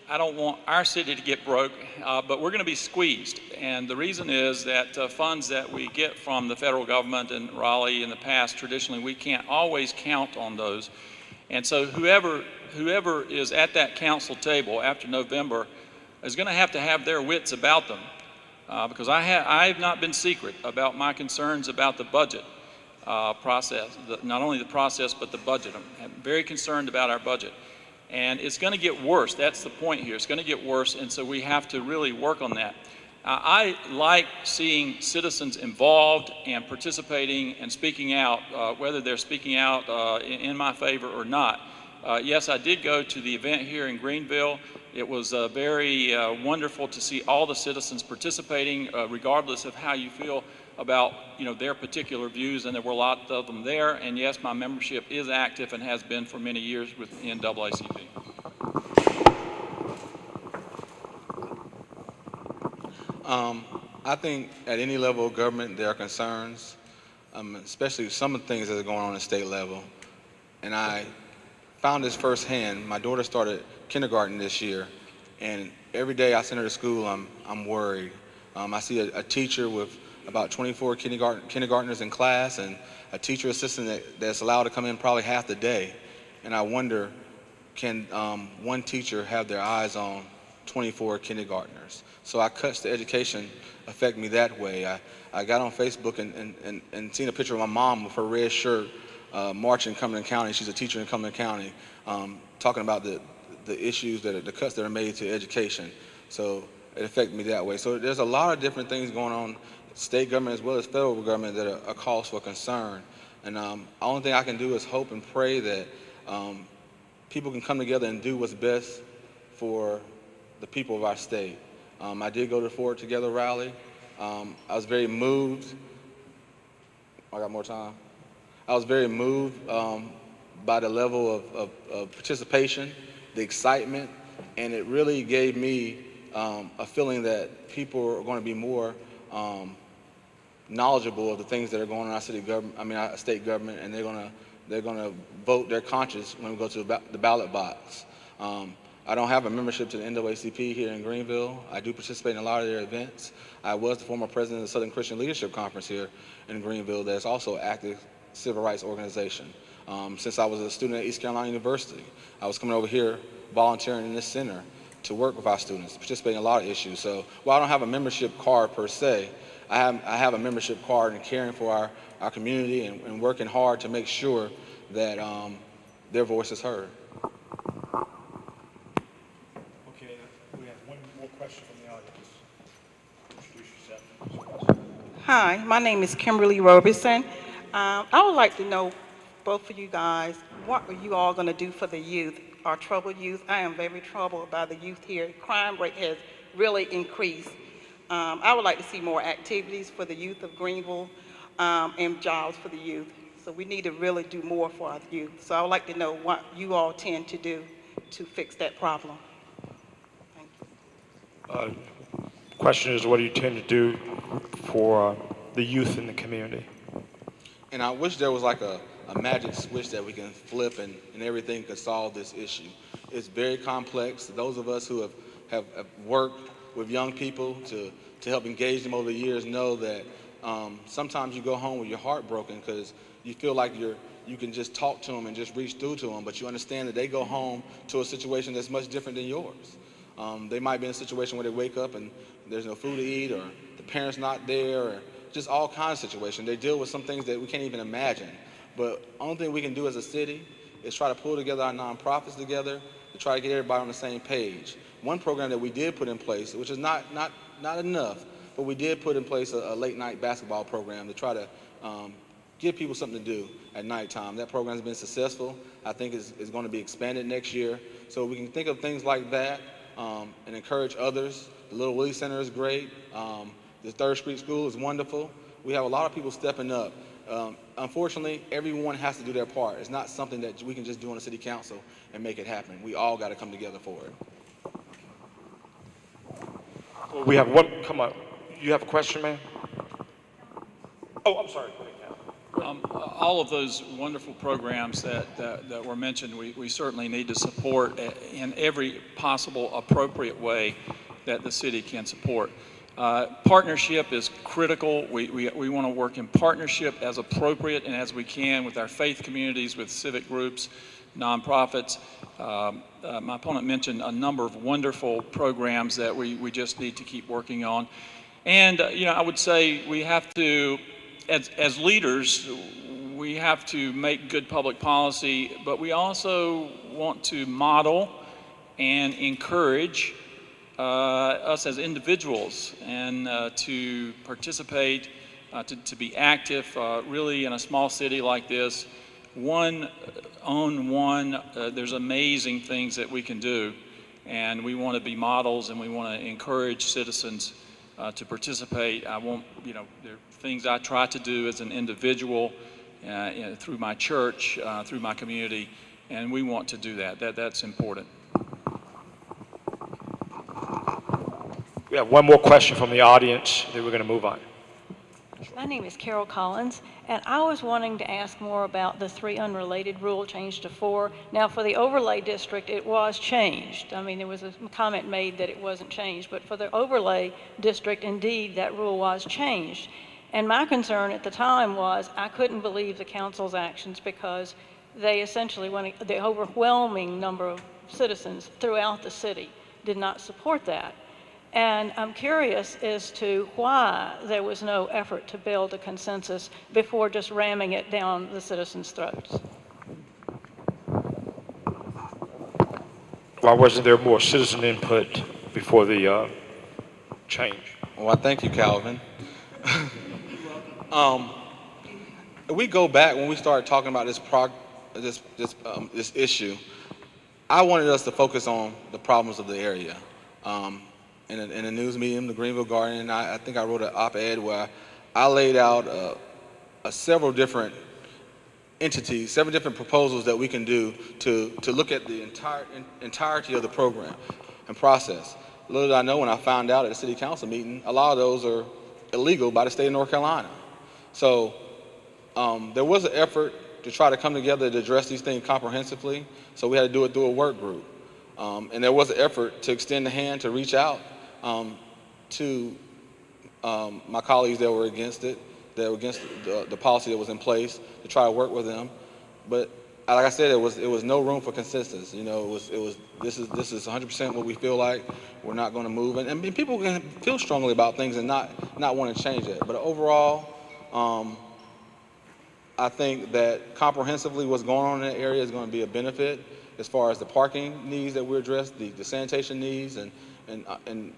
I don't want our city to get broke, but we're going to be squeezed. And the reason is that funds that we get from the federal government and Raleigh in the past, traditionally, we can't always count on those. And so whoever is at that council table after November is going to have their wits about them, because I have not been secret about my concerns about the budget process, not only the process, but the budget. I'm very concerned about our budget. And it's going to get worse. That's the point here. It's going to get worse, and so we have to really work on that. I like seeing citizens involved and participating and speaking out, whether they're speaking out in my favor or not. Yes, I did go to the event here in Greenville. It was very wonderful to see all the citizens participating, regardless of how you feel about their particular views, and there were a lot of them there. And yes, my membership is active and has been for many years with NAACP. I think at any level of government there are concerns, especially some of the things that are going on at the state level. And I found this firsthand. My daughter started kindergarten this year, and every day I send her to school, I'm worried. I see a teacher with about 24 kindergartners in class, and a teacher assistant that's allowed to come in probably half the day. And I wonder, can one teacher have their eyes on 24 kindergartners? So I cuts to education affect me that way. I got on Facebook and seen a picture of my mom with her red shirt marching in Cumberland County. She's a teacher in Cumberland County, talking about the issues the cuts that are made to education. So it affected me that way. So there's a lot of different things going on, state government as well as federal government, that are a cause for concern. And the only thing I can do is hope and pray that people can come together and do what's best for the people of our state. I did go to the Forward Together rally. I was very moved. I got more time. I was very moved by the level of participation, the excitement, and it really gave me a feeling that people are going to be more knowledgeable of the things that are going on in our city government, our state government, and they're gonna vote their conscience when we go to the ballot box. I don't have a membership to the NAACP here in Greenville. I do participate in a lot of their events. I was the former president of the Southern Christian Leadership Conference here in Greenville. That's also an active civil rights organization. Since I was a student at East Carolina University, I was coming over here volunteering in this center to work with our students, participating in a lot of issues. So while I don't have a membership card per se, I have a membership card in caring for our community and working hard to make sure that their voice is heard. Okay, we have one more question from the audience. Introduce yourself. Hi, my name is Kimberly Roberson. I would like to know, both of you guys, what are you all going to do for the youth, our troubled youth? I am very troubled by the youth here. Crime rate has really increased. I would like to see more activities for the youth of Greenville and jobs for the youth. So we need to really do more for our youth. So I would like to know what you all tend to do to fix that problem. Thank you. Question is, what do you tend to do for the youth in the community? And I wish there was like a magic switch that we can flip and everything could solve this issue. It's very complex. Those of us who have worked with young people to help engage them over the years know that sometimes you go home with your heart broken because you feel like you can just talk to them and just reach through to them, but you understand that they go home to a situation that's much different than yours. They might be in a situation where they wake up and there's no food to eat, or the parent's not there, or just all kinds of situations. They deal with some things that we can't even imagine. But the only thing we can do as a city is try to pull together our nonprofits together to try to get everybody on the same page. One program that we did put in place, which is not enough, but we did put in place a late night basketball program to try to give people something to do at nighttime. That program has been successful. I think it's going to be expanded next year. So we can think of things like that and encourage others. The Little Willie Center is great. The 3rd Street School is wonderful. We have a lot of people stepping up. Unfortunately, everyone has to do their part. It's not something that we can just do on the city council and make it happen. We all got to come together for it. Well, we have one, come on. You have a question, man? Oh, I'm sorry. All of those wonderful programs that were mentioned, we certainly need to support in every possible appropriate way that the city can support. Partnership is critical. We want to work in partnership as appropriate and as we can with our faith communities, with civic groups, nonprofits. My opponent mentioned a number of wonderful programs that we just need to keep working on. And I would say we have to, as leaders, we have to make good public policy, but we also want to model and encourage us as individuals and to participate, to be active, really in a small city like this. One on one, there's amazing things that we can do, and we want to be models and we want to encourage citizens to participate. I won't, there are things I try to do as an individual through my church, through my community, and we want to do that. That's important. We have one more question from the audience, then we're going to move on. My name is Carol Collins, and I was wanting to ask more about the 3 unrelated rule changed to 4. Now, for the overlay district, it was changed. I mean, there was a comment made that it wasn't changed, but for the overlay district, indeed, that rule was changed. And my concern at the time was I couldn't believe the council's actions because they essentially, the overwhelming number of citizens throughout the city did not support that. And I'm curious as to why there was no effort to build a consensus before just ramming it down the citizens' throats. Why wasn't there more citizen input before the change? Well, I thank you, Calvin. We go back when we started talking about this issue. I wanted us to focus on the problems of the area. In a news medium, the Greenville Guardian, I think I wrote an op-ed where I laid out several different entities, several different proposals that we can do to look at the entirety of the program and process. Little did I know when I found out at the city council meeting, a lot of those are illegal by the state of North Carolina. So there was an effort to try to come together to address these things comprehensively, so we had to do it through a work group. And there was an effort to extend the hand to reach out to my colleagues that were against it, that were against the policy that was in place, to try to work with them. But like I said, it was no room for consensus. This is 100% what we feel like. We're not going to move, and people can feel strongly about things and not want to change it. But overall, I think that comprehensively what's going on in that area is going to be a benefit as far as the parking needs that we address, the sanitation needs, and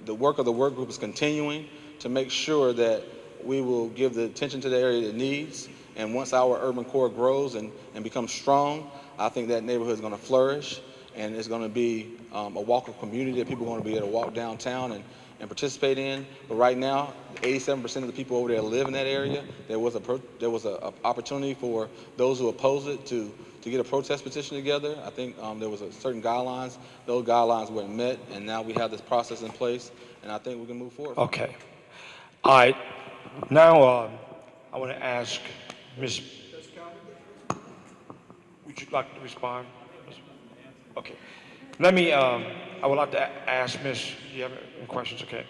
the work of the work group is continuing to make sure that we will give the attention to the area that needs. And once our urban core grows and becomes strong, I think that neighborhood is going to flourish, and it's going to be a walkable community that people are going to be able to walk downtown and participate in. But right now, 87% of the people over there live in that area. There was an opportunity for those who oppose it to get a protest petition together. I think there was certain guidelines. Those guidelines weren't met, and now we have this process in place, and I think we can move forward. Okay. All right. Now I want to ask Ms. Would you like to respond? Okay. Let me, I would like to ask Ms. Do you have any questions? Okay.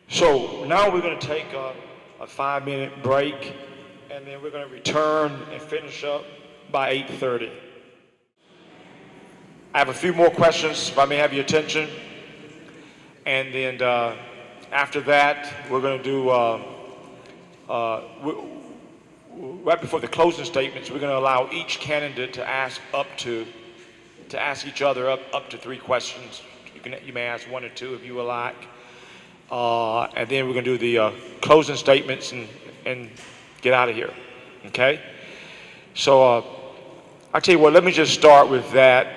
So now we're going to take a 5-minute break, and then we're going to return and finish up by 8:30. I have a few more questions, if I may have your attention. And then after that, we're going to do, right before the closing statements, we're going to allow each candidate to ask each other up to 3 questions. You may ask 1 or 2 if you would like. And then we're going to do the closing statements and get out of here. Okay? So I tell you what, let me just start with that.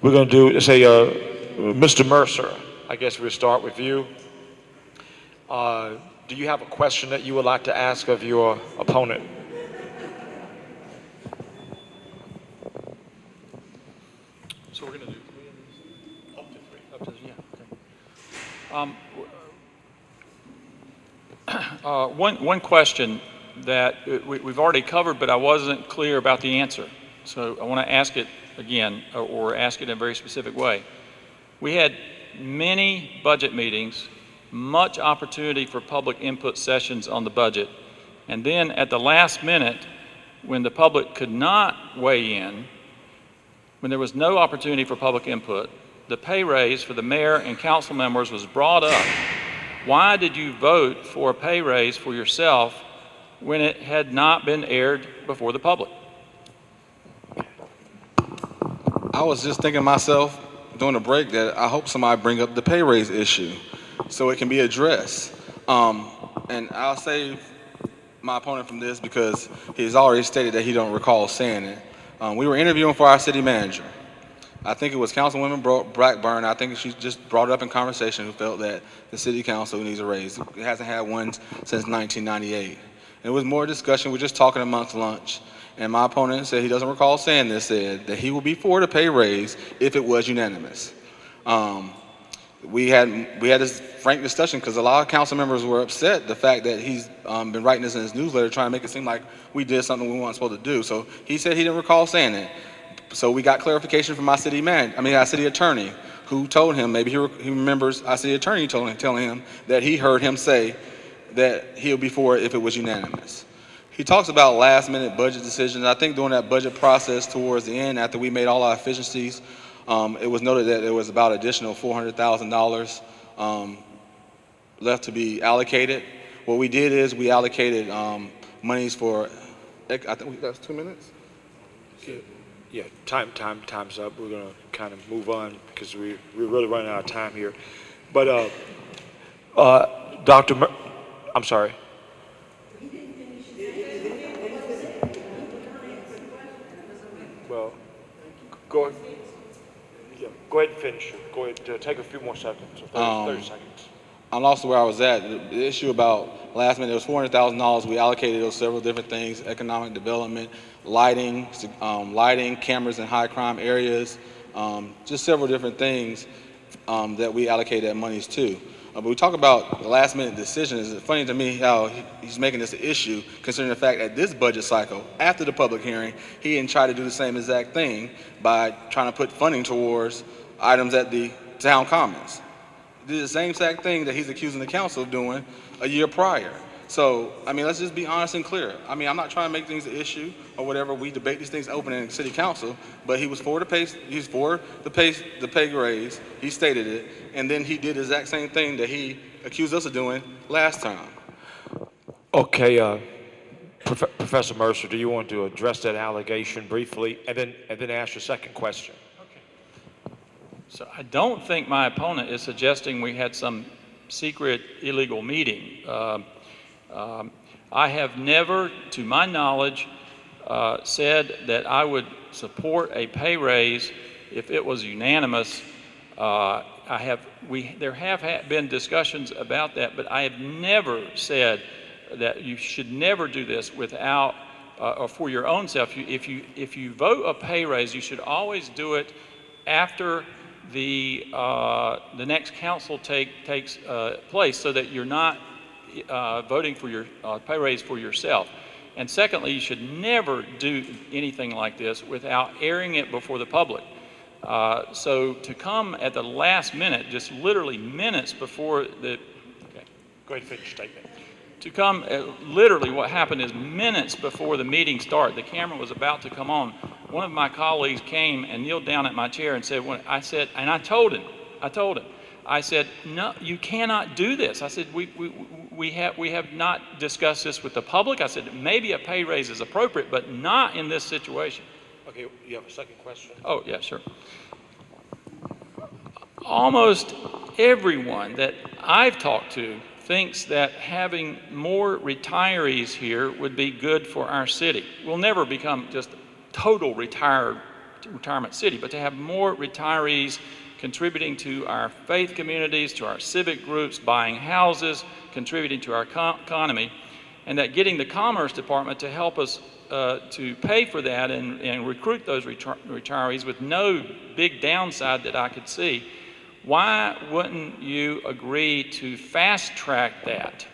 We're going to do, let's say, Mr. Mercer. I guess we'll start with you. Do you have a question that you would like to ask of your opponent? So we're going to do up to 3. Yeah. Okay. One question that we've already covered, but I wasn't clear about the answer. So I want to ask it again, or ask it in a very specific way. We had many budget meetings, much opportunity for public input sessions on the budget, and then at the last minute, when the public could not weigh in, when there was no opportunity for public input, the pay raise for the mayor and council members was brought up. Why did you vote for a pay raise for yourself when it had not been aired before the public? I was just thinking to myself during the break that I hope somebody bring up the pay raise issue so it can be addressed. And I'll save my opponent from this because he's already stated that he don't recall saying it. We were interviewing for our city manager. I think it was Councilwoman Blackburn, I think she just brought it up in conversation, who felt that the city council needs a raise. It hasn't had one since 1998. It was more discussion, we're just talking amongst lunch. And my opponent said he doesn't recall saying this, said that he would be for the pay raise if it was unanimous. We had this frank discussion because a lot of council members were upset the fact that he's been writing this in his newsletter trying to make it seem like we did something we weren't supposed to do. So he said he didn't recall saying it. So we got clarification from our city attorney, who told him, maybe he remembers our city attorney telling him that he heard him say that he'll be for it if it was unanimous. He talks about last minute budget decisions. I think during that budget process towards the end, after we made all our efficiencies, it was noted that there was about additional $400,000 left to be allocated. What we did is we allocated monies for, I think that's 2 minutes? Yeah, time's up. We're gonna kind of move on because we're really running out of time here. But I'm sorry. Well, go ahead. Yeah, go ahead and finish. Go ahead. Take a few more seconds. 30 seconds. I lost where I was at. The issue about last minute, it was $400,000. We allocated those several different things: economic development, lighting, cameras in high crime areas, just several different things that we allocated that monies to. But we talk about the last minute decisions. It's funny to me how he's making this an issue, considering the fact that this budget cycle, after the public hearing, he didn't try to do the same exact thing by trying to put funding towards items at the town commons. Did the same exact thing that he's accusing the council of doing a year prior. So, I mean, let's just be honest and clear. I mean, I'm not trying to make things an issue or whatever. We debate these things open in the city council, but he was for the pay, he's for the pay raise. He stated it, and then he did the exact same thing that he accused us of doing last time. Okay, Professor Mercer, do you want to address that allegation briefly, and then ask your second question? So I don't think my opponent is suggesting we had some secret illegal meeting. I have never, to my knowledge, said that I would support a pay raise if it was unanimous. There have been discussions about that, but I have never said that you should never do this without, or for your own self. If you vote a pay raise, you should always do it after the next council takes place, so that you're not voting for your pay raise for yourself. And secondly, you should never do anything like this without airing it before the public. So to come at the last minute, just literally minutes before the, okay, go ahead and finish your statement. To come, literally what happened is minutes before the meeting started, the camera was about to come on. One of my colleagues came and kneeled down at my chair and said, and I told him, I said, no, you cannot do this. I said, we have not discussed this with the public. I said, maybe a pay raise is appropriate, but not in this situation. Okay, you have a second question? Oh, yeah, sure. Almost everyone that I've talked to thinks that having more retirees here would be good for our city. We'll never become just a total retirement city, but to have more retirees contributing to our faith communities, to our civic groups, buying houses, contributing to our economy, and that getting the Commerce Department to help us to pay for that and recruit those retirees with no big downside that I could see. Why wouldn't you agree to fast track that?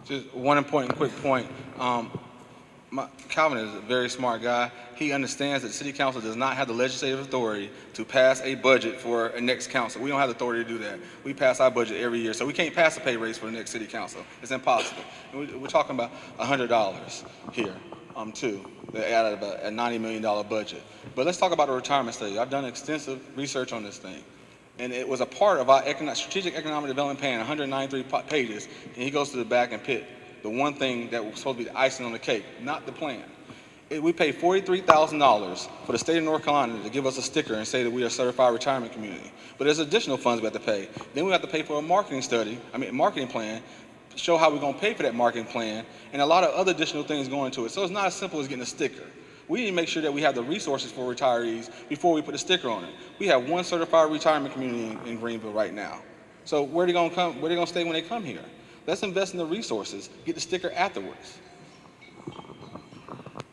Just one important quick point. Calvin is a very smart guy. He understands that the city council does not have the legislative authority to pass a budget for a next council. We don't have the authority to do that. We pass our budget every year, so we can't pass a pay raise for the next city council. It's impossible. And we're talking about $100 here, too. They added about a $90 million budget. But let's talk about the retirement study. I've done extensive research on this thing. And it was a part of our strategic economic development plan, 193 pages. And he goes to the back and picked the one thing that was supposed to be the icing on the cake, not the plan. We paid $43,000 for the state of North Carolina to give us a sticker and say that we are a certified retirement community. But there's additional funds we have to pay. Then we have to pay for a marketing plan, show how we're going to pay for that marketing plan, and a lot of other additional things go into it. So it's not as simple as getting a sticker. We need to make sure that we have the resources for retirees before we put a sticker on it. We have one certified retirement community in Greenville right now. So where are they going to come? Where are they going to stay when they come here? Let's invest in the resources, get the sticker afterwards.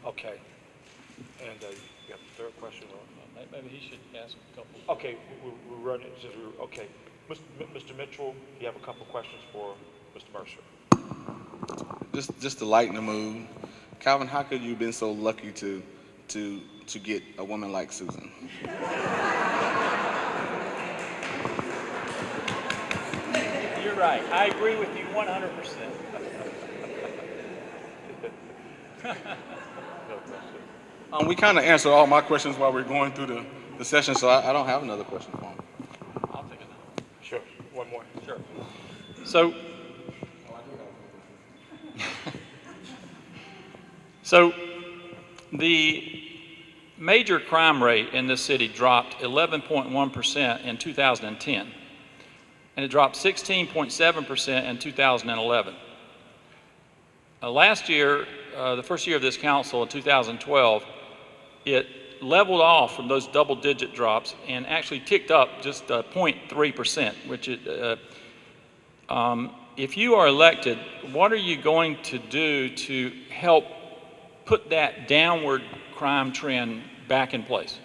Okay. And you have a third question? Maybe he should ask a couple. Okay, we're running. Okay. Mr. Mitchell, you have a couple questions for Mr. Mercer. Just to lighten the mood, Calvin, how could you have been so lucky to get a woman like Susan? You're right. I agree with you 100%. We kind of answered all my questions while we're going through the session, so I don't have another question for him. I'll take it. Sure. One more. Sure. So, the major crime rate in this city dropped 11.1% in 2010, and it dropped 16.7% in 2011. Last year, the first year of this council in 2012, it leveled off from those double-digit drops and actually ticked up just 0.3%, which if you are elected, what are you going to do to help put that downward crime trend back in place?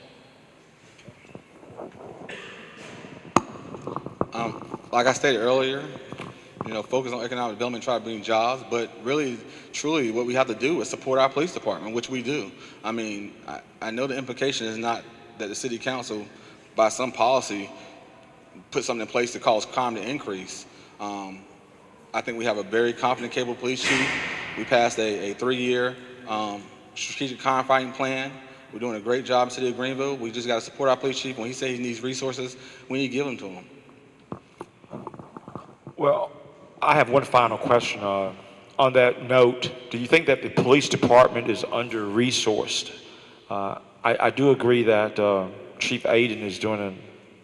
Like I stated earlier, focus on economic development, try to bring jobs, but really, truly, what we have to do is support our police department, which we do. I mean, I know the implication is not that the city council, by some policy, put something in place to cause crime to increase. I think we have a very competent, capable police chief. We passed a 3-year strategic crime fighting plan. We're doing a great job in the city of Greenville. We just got to support our police chief. When he says he needs resources, we need to give them to him. Well, I have one final question. On that note, do you think that the police department is under-resourced? I do agree that Chief Aiden is doing an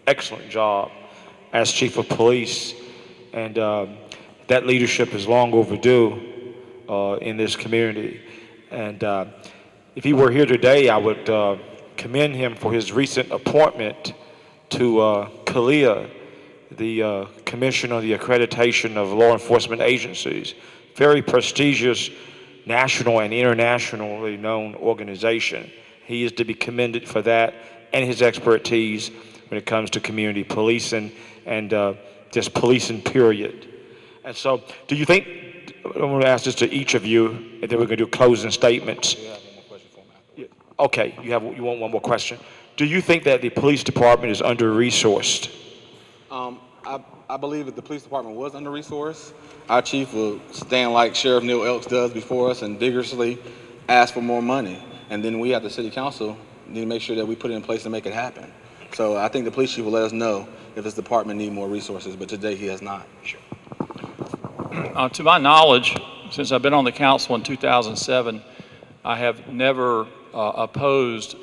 excellent job as chief of police, and that leadership is long overdue in this community. And if he were here today, I would commend him for his recent appointment to CALEA, the Commission on the Accreditation of Law Enforcement Agencies. Very prestigious national and internationally known organization. He is to be commended for that and his expertise when it comes to community policing and just policing, period. And so, do you think, I'm going to ask this to each of you, and then we're going to do closing statements. Okay, you want one more question. Do you think that the police department is under-resourced? I believe that the police department was under-resourced. Our chief will stand like Sheriff Neil Elks does before us and vigorously ask for more money. And then we at the city council need to make sure that we put it in place to make it happen. So I think the police chief will let us know if his department needs more resources, but today he has not. Sure. To my knowledge, since I've been on the council in 2007, I have never opposed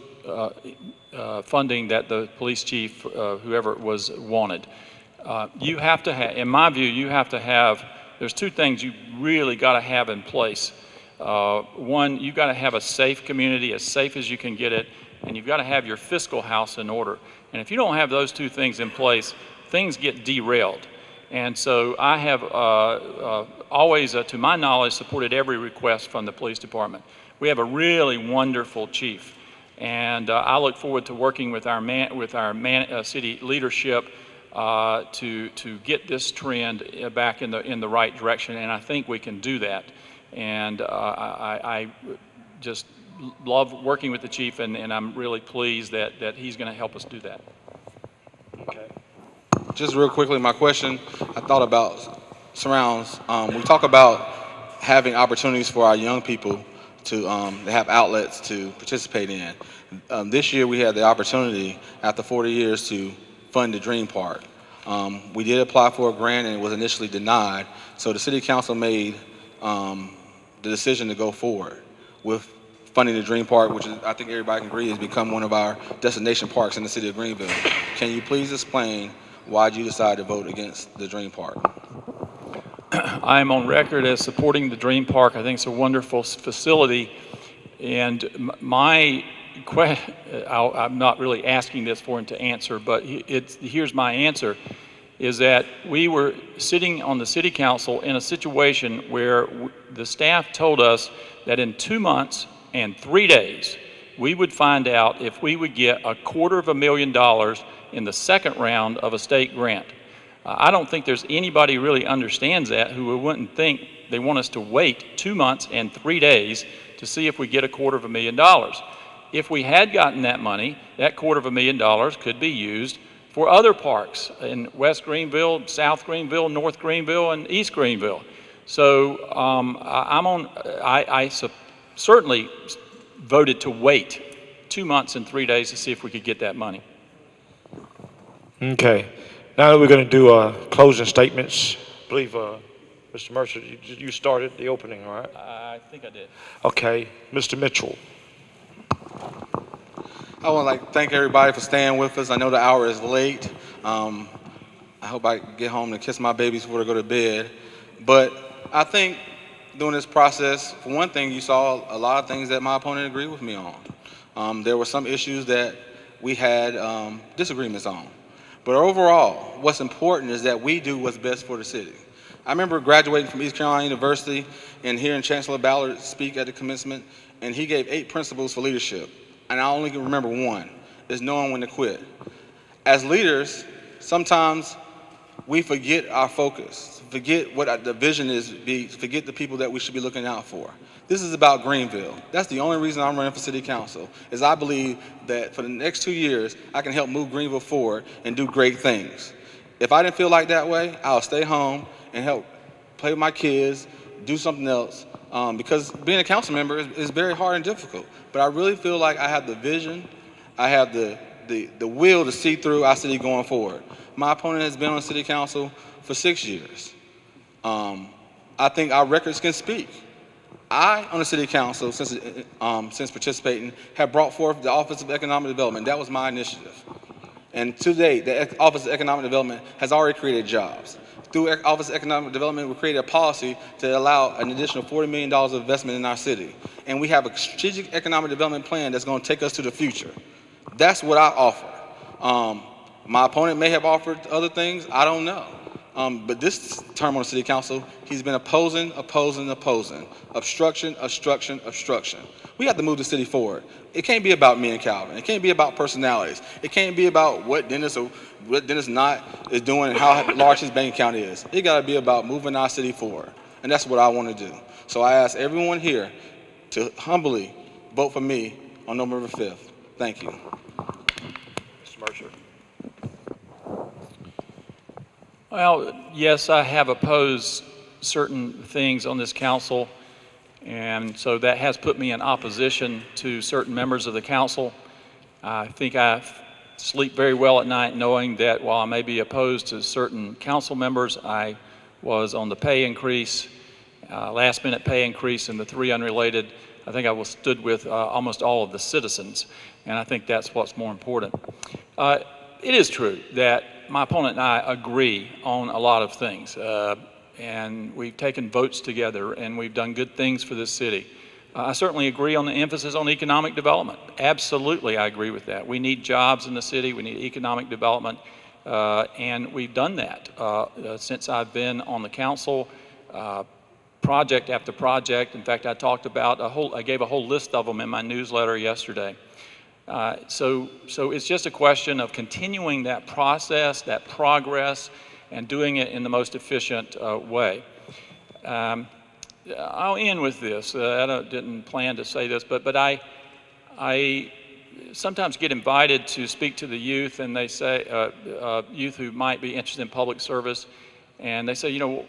funding that the police chief, whoever it was, wanted. You have to have, in my view, you have to have, there's two things you really got to have in place. One, you've got to have a safe community, as safe as you can get it, and you've got to have your fiscal house in order. And if you don't have those two things in place, things get derailed. And so I have always, to my knowledge, supported every request from the police department. We have a really wonderful chief, and I look forward to working with our city leadership to get this trend back in the right direction, and I think we can do that. And I just love working with the chief, and I'm really pleased that he's going to help us do that. Okay. Just real quickly, my question I thought about surrounds. We talk about having opportunities for our young people to have outlets to participate in. This year we had the opportunity, after 40 years, to fund the Dream Park. We did apply for a grant and it was initially denied, so the city council made the decision to go forward with funding the Dream Park, which is, I think everybody can agree, has become one of our destination parks in the city of Greenville. Can you please explain why you decided to vote against the Dream Park? I am on record as supporting the Dream Park. I think it's a wonderful facility. I'm not really asking this for him to answer, but here's my answer, is that we were sitting on the city council in a situation where the staff told us that in 2 months and 3 days, we would find out if we would get $250,000 in the second round of a state grant. I don't think there's anybody really understands that who wouldn't think they want us to wait 2 months and 3 days to see if we get $250,000. If we had gotten that money, that $250,000 could be used for other parks in West Greenville, South Greenville, North Greenville, and East Greenville. So I certainly voted to wait 2 months and 3 days to see if we could get that money. Okay. Now that we're going to do closing statements, I believe Mr. Mercer, you started the opening, right? I think I did. Okay. Mr. Mitchell. I want to thank everybody for staying with us. I know the hour is late. I hope I get home and kiss my babies before they go to bed. But I think during this process, for one thing, you saw a lot of things that my opponent agreed with me on. There were some issues that we had disagreements on. But overall, what's important is that we do what's best for the city. I remember graduating from East Carolina University and hearing Chancellor Ballard speak at the commencement, and he gave 8 principles for leadership. And I only can remember one, is knowing when to quit. As leaders, sometimes we forget our focus, forget what the vision is, forget the people that we should be looking out for. This is about Greenville. That's the only reason I'm running for city council, is I believe that for the next 2 years, I can help move Greenville forward and do great things. If I didn't feel like that way, I'll stay home and help play with my kids, do something else, because being a council member is very hard and difficult. But I really feel like I have the vision, I have the will to see through our city going forward. My opponent has been on city council for 6 years. I think our records can speak. I, on the city council, since participating, have brought forth the Office of Economic Development. That was my initiative. And to date, the Office of Economic Development has already created jobs. Through Office of Economic Development, we created a policy to allow an additional $40 million of investment in our city. And we have a strategic economic development plan that's going to take us to the future. That's what I offer. My opponent may have offered other things, I don't know. But this term on the city council, he's been opposing. Obstruction. We have to move the city forward. It can't be about me and Calvin. It can't be about personalities. It can't be about what Dennis or what Dennis not is doing and how large his bank account is. It got to be about moving our city forward. And that's what I want to do. So I ask everyone here to humbly vote for me on November 5th. Thank you. Mr. Mercer. Well, yes, I have opposed certain things on this council, and so that has put me in opposition to certain members of the council. I think I sleep very well at night knowing that while I may be opposed to certain council members, I was on the pay increase, last-minute pay increase, and the 3 unrelated. I think I stood with almost all of the citizens, and I think that's what's more important. It is true that my opponent and I agree on a lot of things, and we've taken votes together, and we've done good things for this city. I certainly agree on the emphasis on economic development. Absolutely, I agree with that. We need jobs in the city. We need economic development, and we've done that since I've been on the council, project after project. In fact, I gave a whole list of them in my newsletter yesterday. So it's just a question of continuing that process, that progress, and doing it in the most efficient way. I'll end with this. I didn't plan to say this, but I sometimes get invited to speak to the youth, and they say, youth who might be interested in public service, and they say, you know,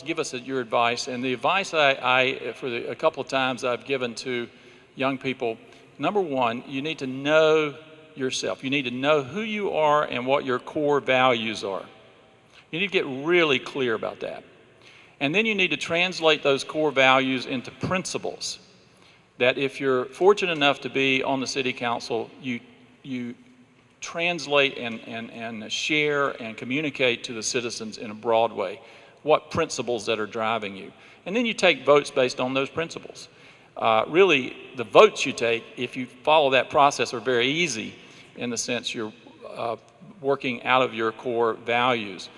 give us your advice. And the advice a couple of times I've given to young people, number one, you need to know yourself. You need to know who you are and what your core values are. You need to get really clear about that. And then you need to translate those core values into principles that if you're fortunate enough to be on the city council, you translate and share and communicate to the citizens in a broad way what principles that are driving you. And then you take votes based on those principles. really the votes you take, if you follow that process, are very easy in the sense you're working out of your core values.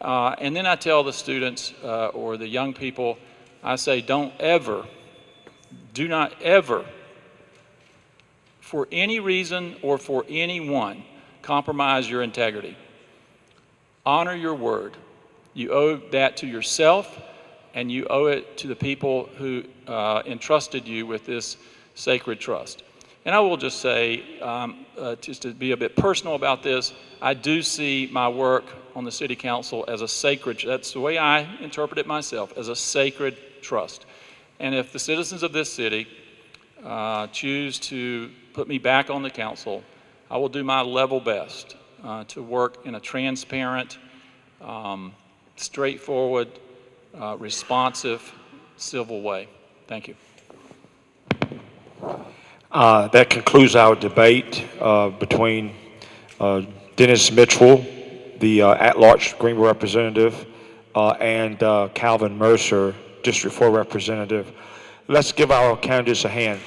And then I tell the students or the young people, I say, do not ever, for any reason or for anyone, compromise your integrity. Honor your word. You owe that to yourself, and you owe it to the people who entrusted you with this sacred trust. And I will just say, just to be a bit personal about this, I do see my work on the City Council as a sacred, that's the way I interpret it myself, as a sacred trust. And if the citizens of this city choose to put me back on the council, I will do my level best to work in a transparent, straightforward, responsive, civil way. Thank you. That concludes our debate between Dennis Mitchell, the at-large Greenville representative, and Calvin Mercer, District 4 representative. Let's give our candidates a hand.